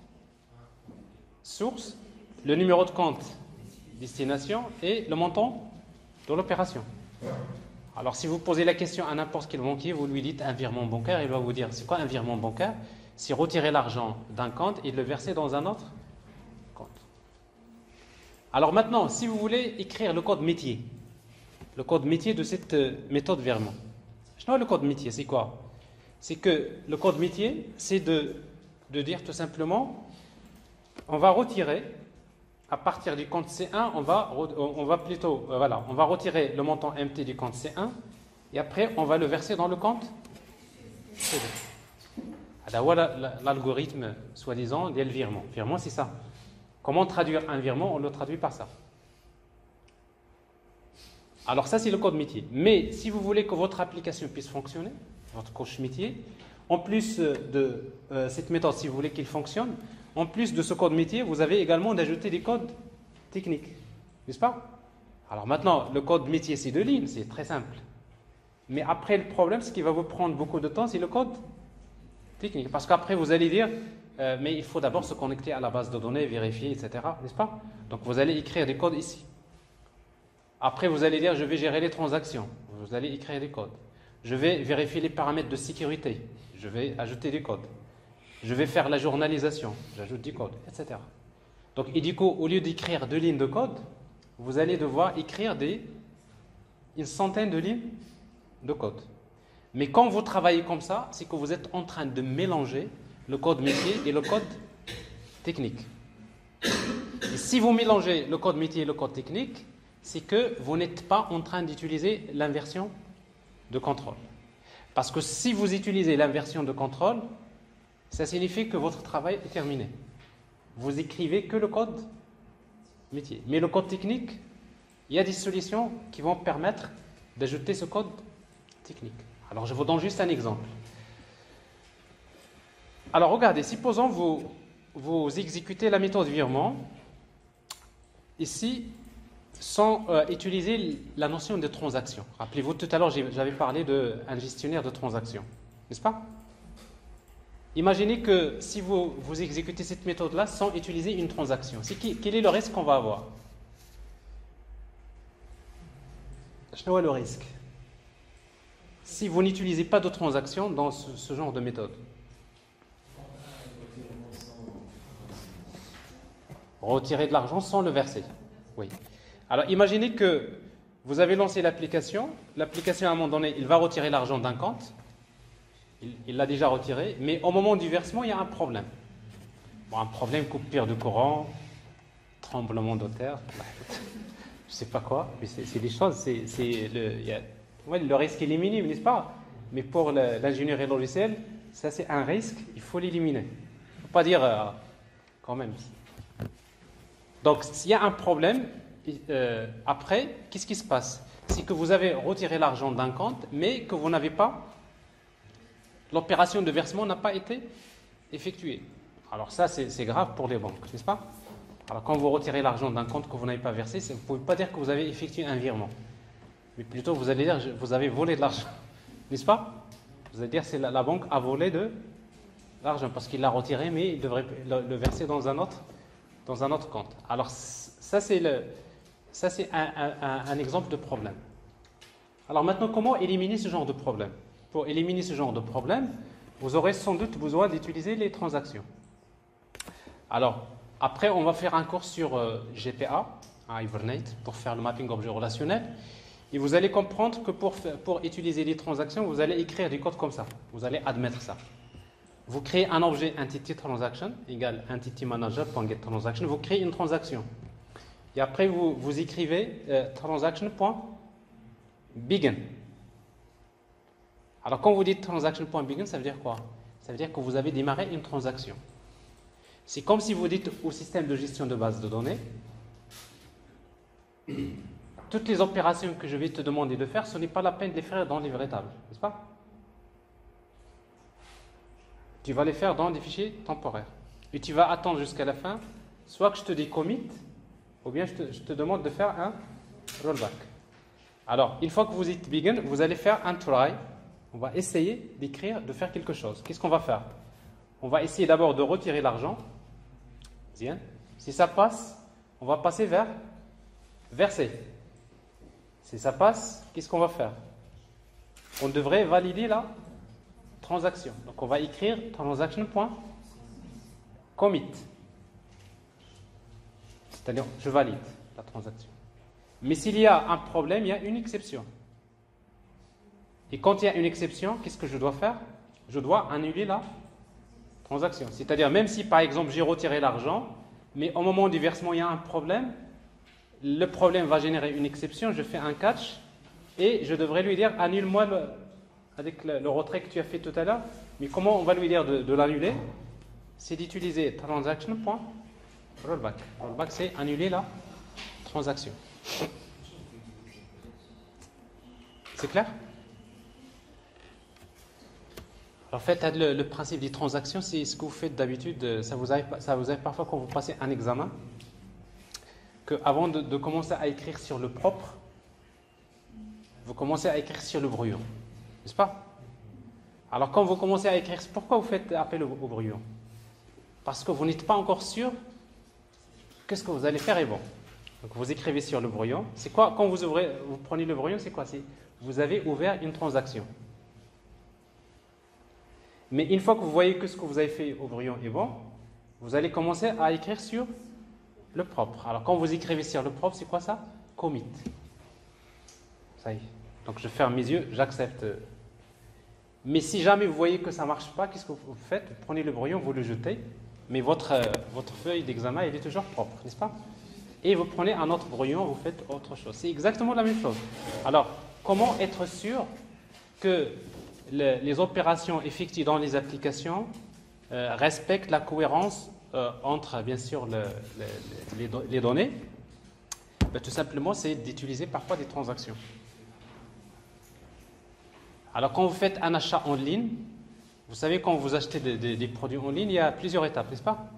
source, le numéro de compte, destination, et le montant de l'opération. Alors, si vous posez la question à n'importe quel banquier, vous lui dites un virement bancaire, il va vous dire, c'est quoi un virement bancaire? C'est retirer l'argent d'un compte et le verser dans un autre compte. Alors maintenant, si vous voulez écrire le code métier de cette méthode virement. Le code métier, c'est quoi? C'est que le code métier, c'est de dire tout simplement, on va retirer, à partir du compte C1, on va retirer le montant MT du compte C1 et après, on va le verser dans le compte C2. Voilà l'algorithme, soi-disant, du virement. Virement, c'est ça. Comment traduire un virement? On le traduit par ça. Alors ça, c'est le code métier. Mais si vous voulez que votre application puisse fonctionner, votre couche métier, en plus de cette méthode, si vous voulez qu'il fonctionne, en plus de ce code métier, vous avez également d'ajouter des codes techniques. N'est-ce pas? Alors maintenant, le code métier, c'est 2 lignes, c'est très simple. Mais après, le problème, ce qui va vous prendre beaucoup de temps, c'est le code technique. Parce qu'après, vous allez dire, mais il faut d'abord se connecter à la base de données, vérifier, etc. N'est-ce pas? Donc vous allez écrire des codes ici. Après, vous allez dire, je vais gérer les transactions. Vous allez écrire des codes. Je vais vérifier les paramètres de sécurité. Je vais ajouter des codes. Je vais faire la journalisation. J'ajoute des codes, etc. Donc, et du coup, au lieu d'écrire 2 lignes de code, vous allez devoir écrire une centaine de lignes de code. Mais quand vous travaillez comme ça, c'est que vous êtes en train de mélanger le code métier et le code technique. Et si vous mélangez le code métier et le code technique, c'est que vous n'êtes pas en train d'utiliser l'inversion de contrôle. Parce que si vous utilisez l'inversion de contrôle, ça signifie que votre travail est terminé. Vous écrivez que le code métier. Mais le code technique, il y a des solutions qui vont permettre d'ajouter ce code technique. Alors, je vous donne juste un exemple. Alors, regardez, supposons vous exécutez la méthode virement. Ici, sans utiliser la notion de transaction. Rappelez-vous, tout à l'heure, j'avais parlé d'un gestionnaire de transactions, n'est-ce pas? Imaginez que si vous exécutez cette méthode-là sans utiliser une transaction, quel est le risque qu'on va avoir? Quel est le risque? Si vous n'utilisez pas de transaction dans ce genre de méthode. Retirer de l'argent sans le verser. Oui. Alors imaginez que vous avez lancé l'application à un moment donné, il va retirer l'argent d'un compte, il l'a déjà retiré, mais au moment du versement, il y a un problème. Bon, un problème, coupure de courant, tremblement de terre, je ne sais pas quoi, mais c'est des choses, le risque est minime, n'est-ce pas? Mais pour l'ingénierie logicielle, ça c'est un risque, il faut l'éliminer. Il ne faut pas dire quand même. Donc s'il y a un problème, après, qu'est-ce qui se passe? C'est que vous avez retiré l'argent d'un compte, mais que vous n'avez pas, l'opération de versement n'a pas été effectuée. Alors ça, c'est grave pour les banques, n'est-ce pas? Alors quand vous retirez l'argent d'un compte que vous n'avez pas versé, vous ne pouvez pas dire que vous avez effectué un virement. Mais plutôt, vous allez dire, vous avez volé de l'argent, n'est-ce pas? Vous allez dire, la banque a volé de l'argent parce qu'il l'a retiré, mais il devrait le verser dans un autre compte. Alors ça, c'est un exemple de problème. Alors maintenant, comment éliminer ce genre de problème? Pour éliminer ce genre de problème, vous aurez sans doute besoin d'utiliser les transactions. Alors, après, on va faire un cours sur GPA, Hibernate, pour faire le mapping objet relationnel. Et vous allez comprendre que pour utiliser les transactions, vous allez écrire du code comme ça. Vous allez admettre ça. Vous créez un objet entity transaction égale entity manager.getTransaction. Vous créez une transaction. Et après, vous écrivez transaction.begin. Alors, quand vous dites transaction.begin, ça veut dire quoi? Ça veut dire que vous avez démarré une transaction. C'est comme si vous dites au système de gestion de base de données, toutes les opérations que je vais te demander de faire, ce n'est pas la peine de les faire dans les vraies tables, n'est-ce pas? Tu vas les faire dans des fichiers temporaires. Et tu vas attendre jusqu'à la fin, soit que je te dis commit, ou bien je te demande de faire un rollback. Alors, une fois que vous dites begin, vous allez faire un try. On va essayer d'écrire, de faire quelque chose. Qu'est-ce qu'on va faire? On va essayer d'abord de retirer l'argent. Bien. Si ça passe, on va passer vers verser. Si ça passe, qu'est-ce qu'on va faire? On devrait valider la transaction. Donc on va écrire transaction.commit. C'est-à-dire, je valide la transaction. Mais s'il y a un problème, il y a une exception. Et quand il y a une exception, qu'est-ce que je dois faire? Je dois annuler la transaction. C'est-à-dire, même si par exemple j'ai retiré l'argent, mais au moment du versement il y a un problème, le problème va générer une exception, je fais un catch et je devrais lui dire annule-moi avec le retrait que tu as fait tout à l'heure. Mais comment on va lui dire de l'annuler? C'est d'utiliser transaction.rollback. Rollback, c'est annuler la transaction. C'est clair? En fait, le principe des transactions, c'est ce que vous faites d'habitude. Ça vous arrive parfois quand vous passez un examen, qu'avant de commencer à écrire sur le propre, vous commencez à écrire sur le brouillon. N'est-ce pas? Alors quand vous commencez à écrire, pourquoi vous faites appel au brouillon? Parce que vous n'êtes pas encore sûr que ce que vous allez faire est bon. Donc vous écrivez sur le brouillon. C'est quoi? Quand vous prenez le brouillon, c'est quoi? Vous avez ouvert une transaction. Mais une fois que vous voyez que ce que vous avez fait au brouillon est bon, vous allez commencer à écrire sur le propre. Alors quand vous écrivez sur le propre, c'est quoi ça? Commit. Ça y est. Donc je ferme mes yeux, j'accepte. Mais si jamais vous voyez que ça ne marche pas, qu'est-ce que vous faites? Vous prenez le brouillon, vous le jetez, mais votre feuille d'examen, elle est toujours propre, n'est-ce pas? Et vous prenez un autre brouillon, vous faites autre chose. C'est exactement la même chose. Alors, comment être sûr que les opérations effectuées dans les applications respectent la cohérence entre, bien sûr, les données? Tout simplement, c'est d'utiliser parfois des transactions. Alors, quand vous faites un achat en ligne, vous savez, quand vous achetez des produits en ligne, il y a plusieurs étapes, n'est-ce pas?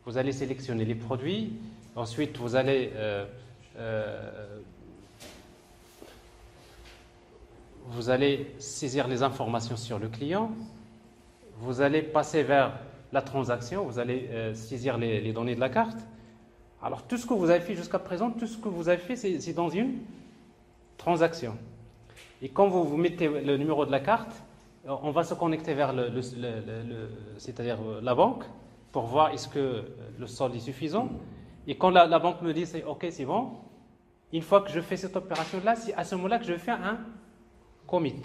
Vous allez sélectionner les produits, ensuite vous allez vous allez saisir les informations sur le client, vous allez passer vers la transaction, vous allez saisir les données de la carte. Alors tout ce que vous avez fait jusqu'à présent, tout ce que vous avez fait, c'est dans une transaction. Et quand vous mettez le numéro de la carte, on va se connecter vers c'est-à-dire la banque pour voir est-ce que le solde est suffisant. Et quand la banque me dit c'est OK, c'est bon, une fois que je fais cette opération-là, c'est à ce moment-là que je fais un commit.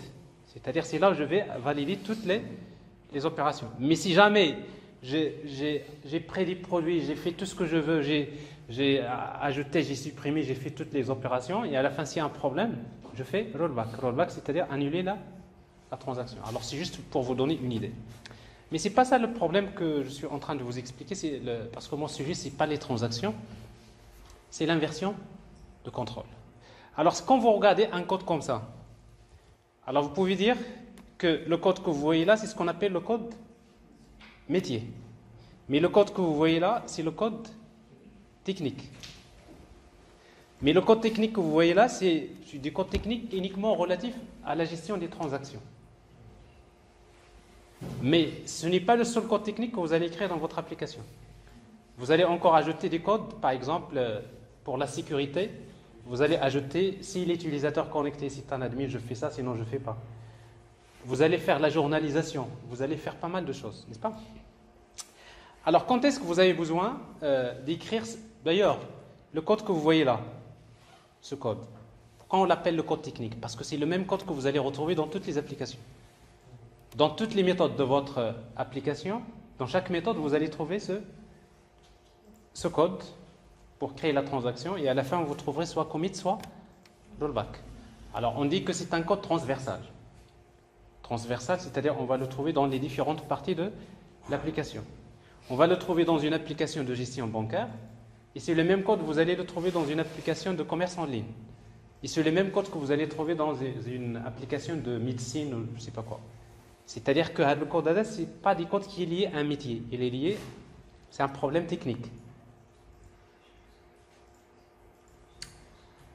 C'est-à-dire c'est là où je vais valider toutes les opérations. Mais si jamais j'ai pris des produits, j'ai fait tout ce que je veux, j'ai ajouté, j'ai supprimé, j'ai fait toutes les opérations, et à la fin s'il y a un problème, je fais rollback. Rollback, c'est-à-dire annuler la transaction. Alors c'est juste pour vous donner une idée. Mais ce n'est pas ça le problème que je suis en train de vous expliquer, parce que mon sujet, ce n'est pas les transactions, c'est l'inversion de contrôle. Alors quand vous regardez un code comme ça, alors vous pouvez dire que le code que vous voyez là, c'est ce qu'on appelle le code métier. Mais le code que vous voyez là, c'est le code technique. Mais le code technique que vous voyez là, c'est du code technique uniquement relatif à la gestion des transactions. Mais ce n'est pas le seul code technique que vous allez écrire dans votre application. Vous allez encore ajouter des codes, par exemple, pour la sécurité. Vous allez ajouter, si l'utilisateur connecté, si tu es un admin, je fais ça, sinon je ne fais pas. Vous allez faire la journalisation. Vous allez faire pas mal de choses, n'est-ce pas? Alors, quand est-ce que vous avez besoin d'écrire, d'ailleurs, le code que vous voyez là, ce code? Pourquoi on l'appelle le code technique? Parce que c'est le même code que vous allez retrouver dans toutes les applications. Dans toutes les méthodes de votre application, dans chaque méthode, vous allez trouver ce code pour créer la transaction, et à la fin, vous trouverez soit commit, soit rollback. Alors, on dit que c'est un code transversal. Transversal, c'est-à-dire on va le trouver dans les différentes parties de l'application. On va le trouver dans une application de gestion bancaire, et c'est le même code que vous allez le trouver dans une application de commerce en ligne. Et c'est le même code que vous allez trouver dans une application de médecine ou je ne sais pas quoi. C'est-à-dire que le code ADA, ce n'est pas des codes qui est lié à un métier. Il est lié, c'est un problème technique.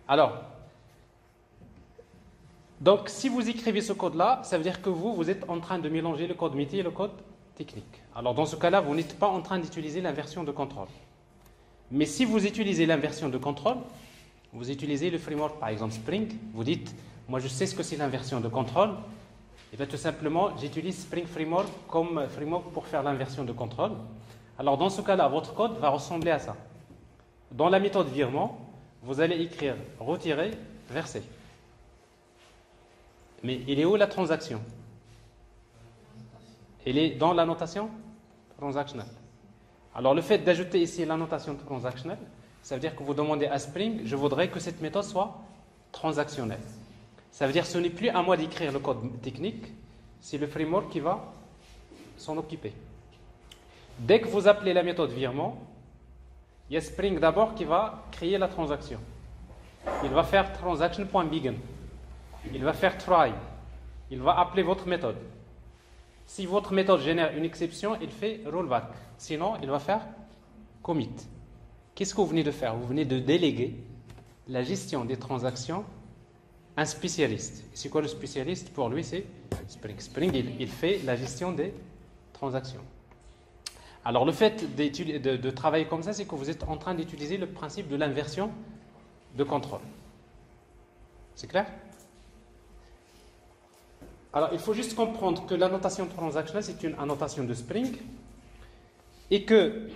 Alors, donc si vous écrivez ce code-là, ça veut dire que vous êtes en train de mélanger le code métier et le code technique. Alors dans ce cas-là, vous n'êtes pas en train d'utiliser l'inversion de contrôle. Mais si vous utilisez l'inversion de contrôle, vous utilisez le framework, par exemple Spring, vous dites, moi je sais ce que c'est l'inversion de contrôle, et bien tout simplement, j'utilise Spring Framework comme framework pour faire l'inversion de contrôle. Alors dans ce cas-là, votre code va ressembler à ça. Dans la méthode virement, vous allez écrire retirer, verser. Mais il est où la transaction? Elle est dans la notation transactionnelle. Alors le fait d'ajouter ici la notation transactionnelle, ça veut dire que vous demandez à Spring, je voudrais que cette méthode soit transactionnelle. Ça veut dire que ce n'est plus à moi d'écrire le code technique, c'est le framework qui va s'en occuper. Dès que vous appelez la méthode virement, il y a Spring d'abord qui va créer la transaction. Il va faire transaction.begin. Il va faire try. Il va appeler votre méthode. Si votre méthode génère une exception, il fait rollback. Sinon, il va faire commit. Qu'est-ce que vous venez de faire? Vous venez de déléguer la gestion des transactions à un spécialiste. C'est quoi le spécialiste? Pour lui, c'est Spring. Spring, il fait la gestion des transactions. Alors, le fait de travailler comme ça, c'est que vous êtes en train d'utiliser le principe de l'inversion de contrôle. C'est clair? Alors, il faut juste comprendre que la notation transactionnelle, c'est une annotation de Spring et que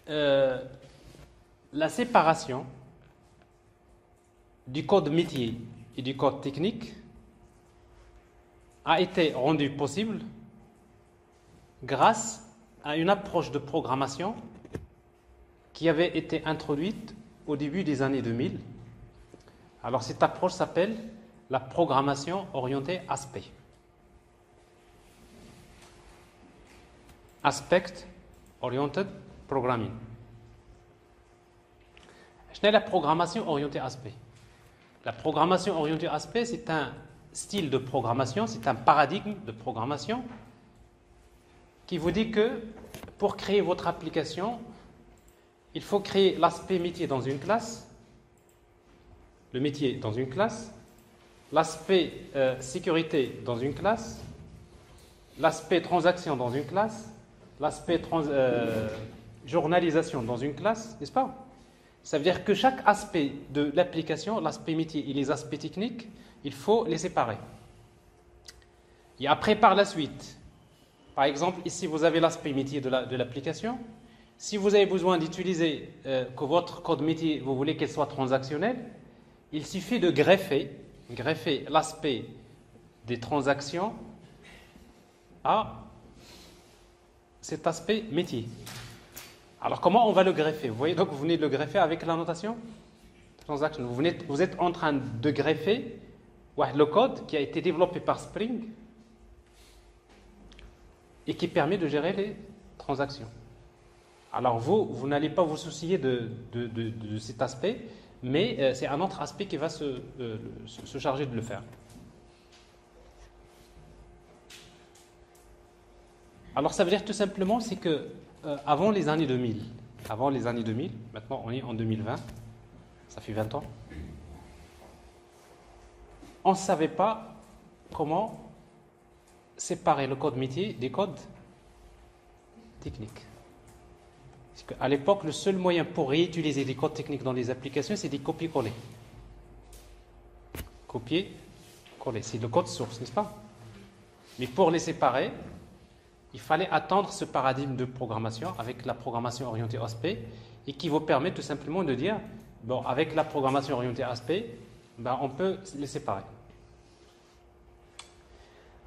la séparation du code métier et du code technique a été rendue possible grâce à une approche de programmation qui avait été introduite au début des années 2000. Alors, cette approche s'appelle la programmation orientée aspect. Aspect Oriented Programming. C'est la programmation orientée aspect. La programmation orientée aspect, c'est un style de programmation, c'est un paradigme de programmation qui vous dit que pour créer votre application, il faut créer l'aspect métier dans une classe le métier dans une classe, l'aspect sécurité dans une classe, l'aspect transaction dans une classe, l'aspect journalisation dans une classe, n'est-ce pas? Ça veut dire que chaque aspect de l'application, l'aspect métier et les aspects techniques, il faut les séparer. Et après, par la suite, par exemple, ici vous avez l'aspect métier de l'application. Si vous avez besoin d'utiliser que votre code métier, vous voulez qu'elle soit transactionnelle, il suffit de greffer l'aspect des transactions à cet aspect métier. Alors comment on va le greffer? Vous voyez, donc vous venez de le greffer avec la notation transaction. Vous êtes en train de greffer le code qui a été développé par Spring et qui permet de gérer les transactions. Alors vous n'allez pas vous soucier de cet aspect, mais c'est un autre aspect qui va se charger de le faire. Alors ça veut dire tout simplement, c'est que avant les années 2000, maintenant on est en 2020, ça fait 20 ans, on ne savait pas comment séparer le code métier des codes techniques. Parce qu'à l'époque, le seul moyen pour réutiliser des codes techniques dans les applications, c'est des copier-coller. Copier-coller, c'est le code source, n'est-ce pas? Mais pour les séparer, il fallait attendre ce paradigme de programmation avec la programmation orientée aspect et qui vous permet tout simplement de dire, bon, avec la programmation orientée aspect, on peut les séparer.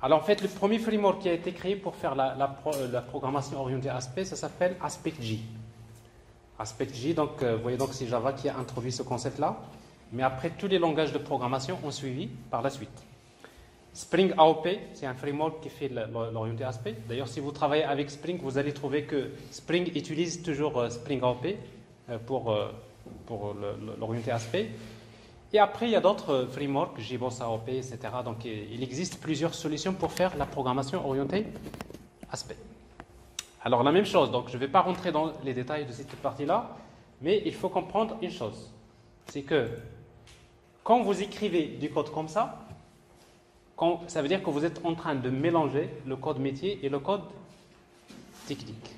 Alors en fait, le premier framework qui a été créé pour faire la programmation orientée aspect, ça s'appelle AspectJ. AspectJ, donc vous voyez donc c'est Java qui a introduit ce concept-là, mais après tous les langages de programmation ont suivi par la suite. Spring AOP, c'est un framework qui fait l'orienté aspect. D'ailleurs, si vous travaillez avec Spring, vous allez trouver que Spring utilise toujours Spring AOP pour l'orienté aspect. Et après, il y a d'autres frameworks, JBoss AOP, etc. Donc, il existe plusieurs solutions pour faire la programmation orientée aspect. Alors, la même chose, donc je ne vais pas rentrer dans les détails de cette partie-là, mais il faut comprendre une chose. C'est que quand vous écrivez du code comme ça veut dire que vous êtes en train de mélanger le code métier et le code technique.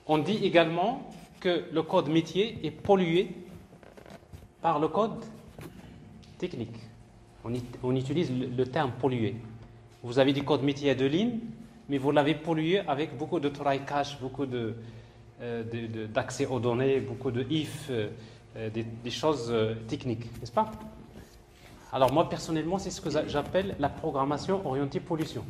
On dit également que le code métier est pollué par le code technique. On utilise le terme pollué. Vous avez du code métier à 2 lignes, mais vous l'avez pollué avec beaucoup de try catch, beaucoup d'accès aux données, beaucoup de if, des choses techniques, n'est-ce pas? Alors moi personnellement, c'est ce que j'appelle la programmation orientée pollution.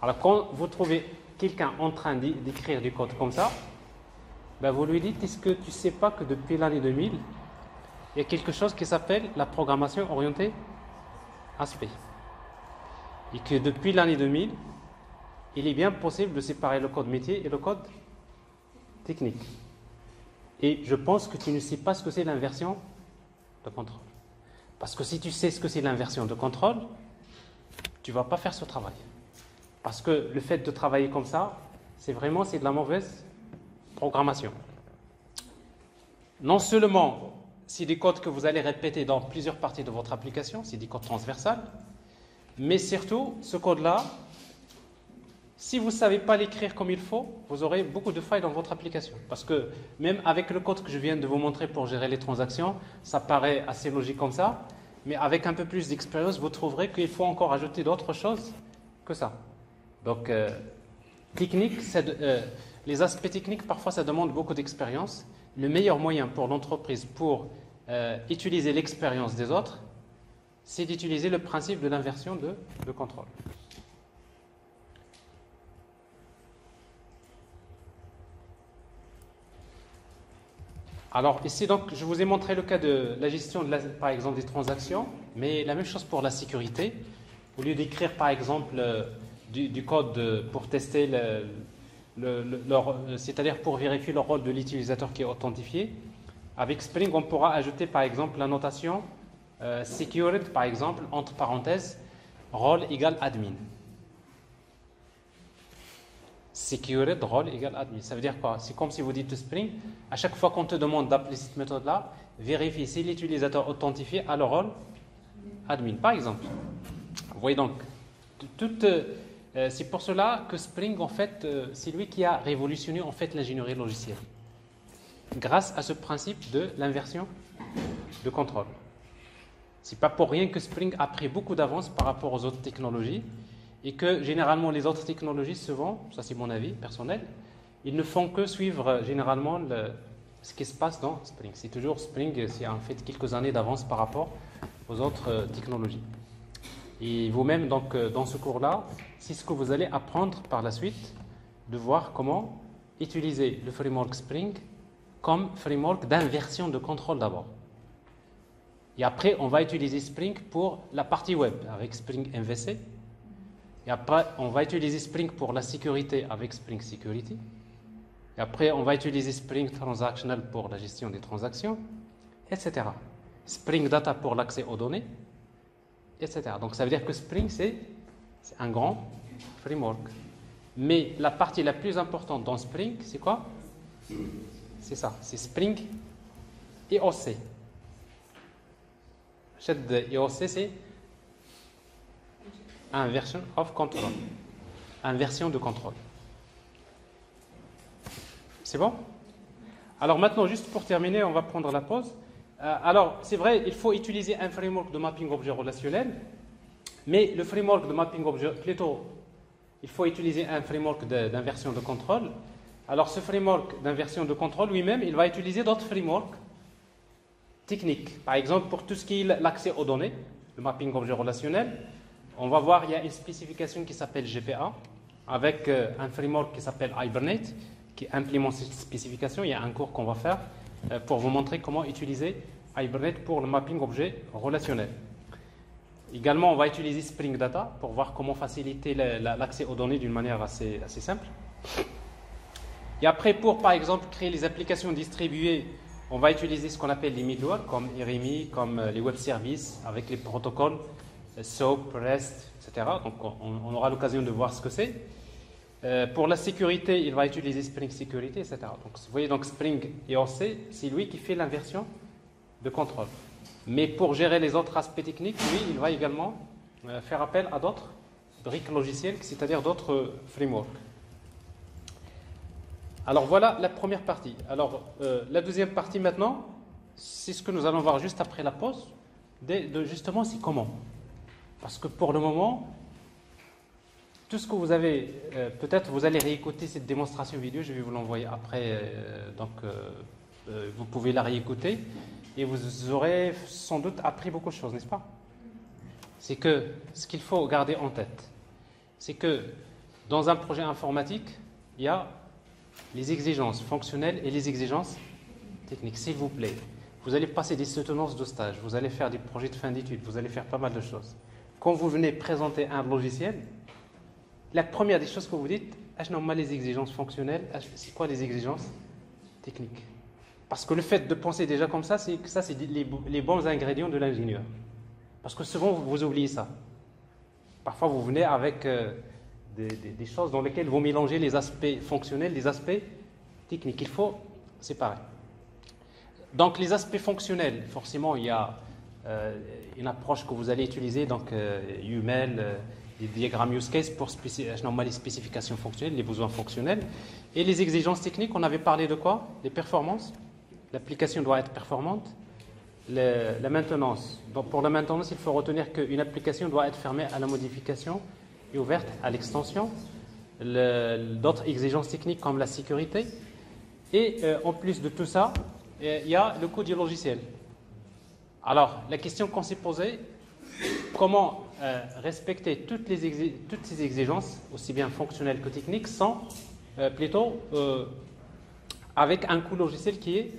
Alors quand vous trouvez quelqu'un en train d'écrire du code comme ça, vous lui dites, est-ce que tu ne sais pas que depuis l'année 2000, il y a quelque chose qui s'appelle la programmation orientée aspect. Et que depuis l'année 2000, il est bien possible de séparer le code métier et le code technique. Et je pense que tu ne sais pas ce que c'est l'inversion de contrôle. Parce que si tu sais ce que c'est l'inversion de contrôle, tu ne vas pas faire ce travail. Parce que le fait de travailler comme ça, c'est de la mauvaise programmation. Non seulement c'est des codes que vous allez répéter dans plusieurs parties de votre application, c'est des codes transversales, mais surtout, ce code-là, si vous ne savez pas l'écrire comme il faut, vous aurez beaucoup de failles dans votre application. Parce que même avec le code que je viens de vous montrer pour gérer les transactions, ça paraît assez logique comme ça, mais avec un peu plus d'expérience, vous trouverez qu'il faut encore ajouter d'autres choses que ça. Donc, les aspects techniques, parfois, ça demande beaucoup d'expérience. Le meilleur moyen pour l'entreprise pour utiliser l'expérience des autres, c'est d'utiliser le principe de l'inversion de contrôle. Alors ici, donc, je vous ai montré le cas de la gestion, par exemple, des transactions, mais la même chose pour la sécurité. Au lieu d'écrire, par exemple, du code pour tester c'est-à-dire pour vérifier le rôle de l'utilisateur qui est authentifié, avec Spring, on pourra ajouter, par exemple, la notation secured, par exemple, entre parenthèses, rôle égale admin. secured role égale admin. Ça veut dire quoi? C'est comme si vous dites Spring, à chaque fois qu'on te demande d'appeler cette méthode-là, vérifie si l'utilisateur authentifié a le rôle admin, par exemple. Vous voyez donc, c'est pour cela que Spring, en fait, c'est lui qui a révolutionné en fait l'ingénierie logicielle, grâce à ce principe de l'inversion de contrôle. C'est pas pour rien que Spring a pris beaucoup d'avance par rapport aux autres technologies et que généralement les autres technologies souvent, ça c'est mon avis personnel, ils ne font que suivre généralement ce qui se passe dans Spring. C'est toujours Spring, c'est en fait quelques années d'avance par rapport aux autres technologies. Et vous-même, donc, dans ce cours-là, c'est ce que vous allez apprendre par la suite, de voir comment utiliser le framework Spring comme framework d'inversion de contrôle d'abord. Et après, on va utiliser Spring pour la partie web avec Spring MVC. Et après, on va utiliser Spring pour la sécurité avec Spring Security. Et après, on va utiliser Spring Transactional pour la gestion des transactions, etc. Spring Data pour l'accès aux données, etc. Donc, ça veut dire que Spring, c'est un grand framework. Mais la partie la plus importante dans Spring, c'est quoi? C'est ça, c'est Spring EOC. EOC, c'est Inversion of Control. Inversion de contrôle. C'est bon? Alors maintenant, juste pour terminer, on va prendre la pause. Alors, c'est vrai, il faut utiliser un framework de mapping objet relationnel, mais le framework de mapping objet, plutôt, il faut utiliser un framework d'inversion de contrôle. Alors, ce framework d'inversion de contrôle lui-même, il va utiliser d'autres frameworks techniques. Par exemple, pour tout ce qui est l'accès aux données, le mapping objet relationnel, on va voir, il y a une spécification qui s'appelle GPA, avec un framework qui s'appelle Hibernate, qui implémente cette spécification. Il y a un cours qu'on va faire pour vous montrer comment utiliser Hibernate pour le mapping objet relationnel. Également, on va utiliser Spring Data pour voir comment faciliter l'accès aux données d'une manière assez simple. Et après, pour par exemple créer les applications distribuées, on va utiliser ce qu'on appelle les middleware, comme REMI, comme les web services, avec les protocoles SOAP, REST, etc. Donc, on aura l'occasion de voir ce que c'est. Pour la sécurité, il va utiliser Spring Security, etc. Donc, vous voyez, donc Spring EOC, c'est lui qui fait l'inversion de contrôle. Mais pour gérer les autres aspects techniques, lui, il va également faire appel à d'autres briques logicielles, c'est-à-dire d'autres frameworks. Alors voilà la première partie. Alors la deuxième partie maintenant, c'est ce que nous allons voir juste après la pause, justement c'est comment. Parce que pour le moment, tout ce que vous avez, peut-être vous allez réécouter cette démonstration vidéo, je vais vous l'envoyer après, donc vous pouvez la réécouter et vous aurez sans doute appris beaucoup de choses, n'est-ce pas? C'est que ce qu'il faut garder en tête, c'est que dans un projet informatique, il y a les exigences fonctionnelles et les exigences techniques. S'il vous plaît, vous allez passer des soutenances de stage, vous allez faire des projets de fin d'études, vous allez faire pas mal de choses. Quand vous venez présenter un logiciel, la première des choses que vous dites, les exigences fonctionnelles, c'est quoi les exigences techniques? Parce que le fait de penser déjà comme ça, c'est les bons ingrédients de l'ingénieur. Parce que souvent, vous oubliez ça. Parfois, vous venez avec des choses dans lesquelles vous mélangez les aspects fonctionnels, les aspects techniques. Il faut séparer. Donc, les aspects fonctionnels, forcément, il y a une approche que vous allez utiliser, donc UML, les diagrammes use case pour les spécifications fonctionnelles, les besoins fonctionnels. Et les exigences techniques, on avait parlé de quoi? Les performances. L'application doit être performante. La maintenance. Donc, pour la maintenance, il faut retenir qu'une application doit être fermée à la modification et ouverte à l'extension. D'autres exigences techniques comme la sécurité. Et en plus de tout ça, il y a le coût du logiciel. Alors, la question qu'on s'est posée, comment respecter toutes ces exigences, aussi bien fonctionnelles que techniques, sans plutôt avec un coût logiciel qui est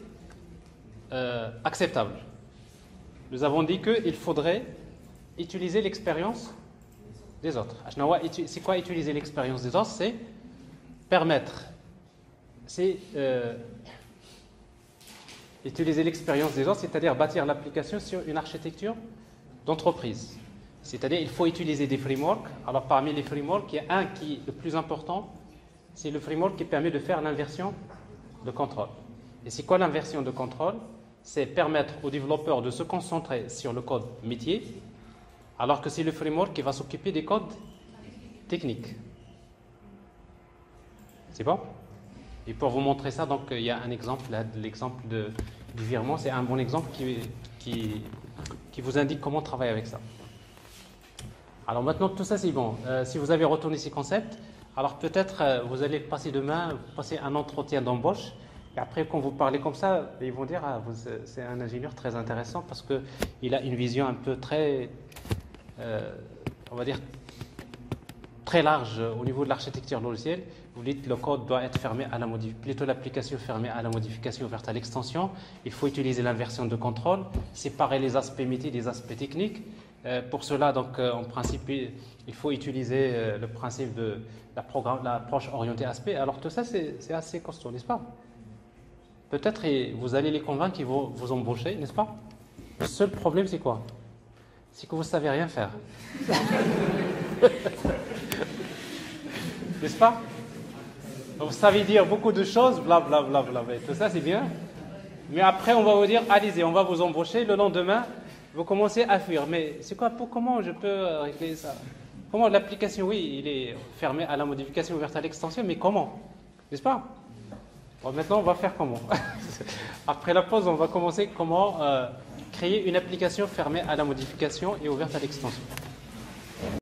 acceptable. Nous avons dit qu'il faudrait utiliser l'expérience des autres. C'est quoi utiliser l'expérience des autres? C'est permettre, utiliser l'expérience des autres, c'est-à-dire bâtir l'application sur une architecture d'entreprise. C'est-à-dire il faut utiliser des frameworks. Alors parmi les frameworks, il y a un qui est le plus important, C'est le framework qui permet de faire l'inversion de contrôle. Et c'est quoi l'inversion de contrôle? C'est permettre aux développeurs de se concentrer sur le code métier, alors que c'est le framework qui va s'occuper des codes techniques. C'est bon? Et pour vous montrer ça, donc il y a un exemple, là, l'exemple du virement, c'est un bon exemple qui vous indique comment travailler avec ça. Alors maintenant, tout ça c'est bon. Si vous avez retourné ces concepts, alors peut-être vous allez passer demain, passer un entretien d'embauche, et après quand vous parlez comme ça, ils vont dire ah, c'est un ingénieur très intéressant parce qu'il a une vision un peu très, on va dire, très large au niveau de l'architecture logicielle. Vous dites le code doit être fermé à la modification, plutôt l'application fermée à la modification ouverte à l'extension. Il faut utiliser l'inversion de contrôle, séparer les aspects métiers des aspects techniques. Pour cela, donc, en principe, il faut utiliser le principe de l'approche orientée aspect. Alors tout ça, c'est assez costaud, n'est-ce pas? Peut-être vous allez les convaincre qu'ils vont vous embaucher, n'est-ce pas? Le seul problème, c'est quoi? C'est que vous ne savez rien faire. N'est-ce pas? Vous savez dire beaucoup de choses, blablabla. Tout ça, c'est bien. Mais après, on va vous dire, allez-y, on va vous embaucher. Le lendemain, vous commencez à fuir. Mais c'est quoi? Comment je peux régler ça? Comment l'application, oui, il est fermé à la modification ouverte à l'extension, mais comment? N'est-ce pas? Bon, maintenant, on va faire comment? Après la pause, on va commencer comment créer une application fermée à la modification et ouverte à l'extension.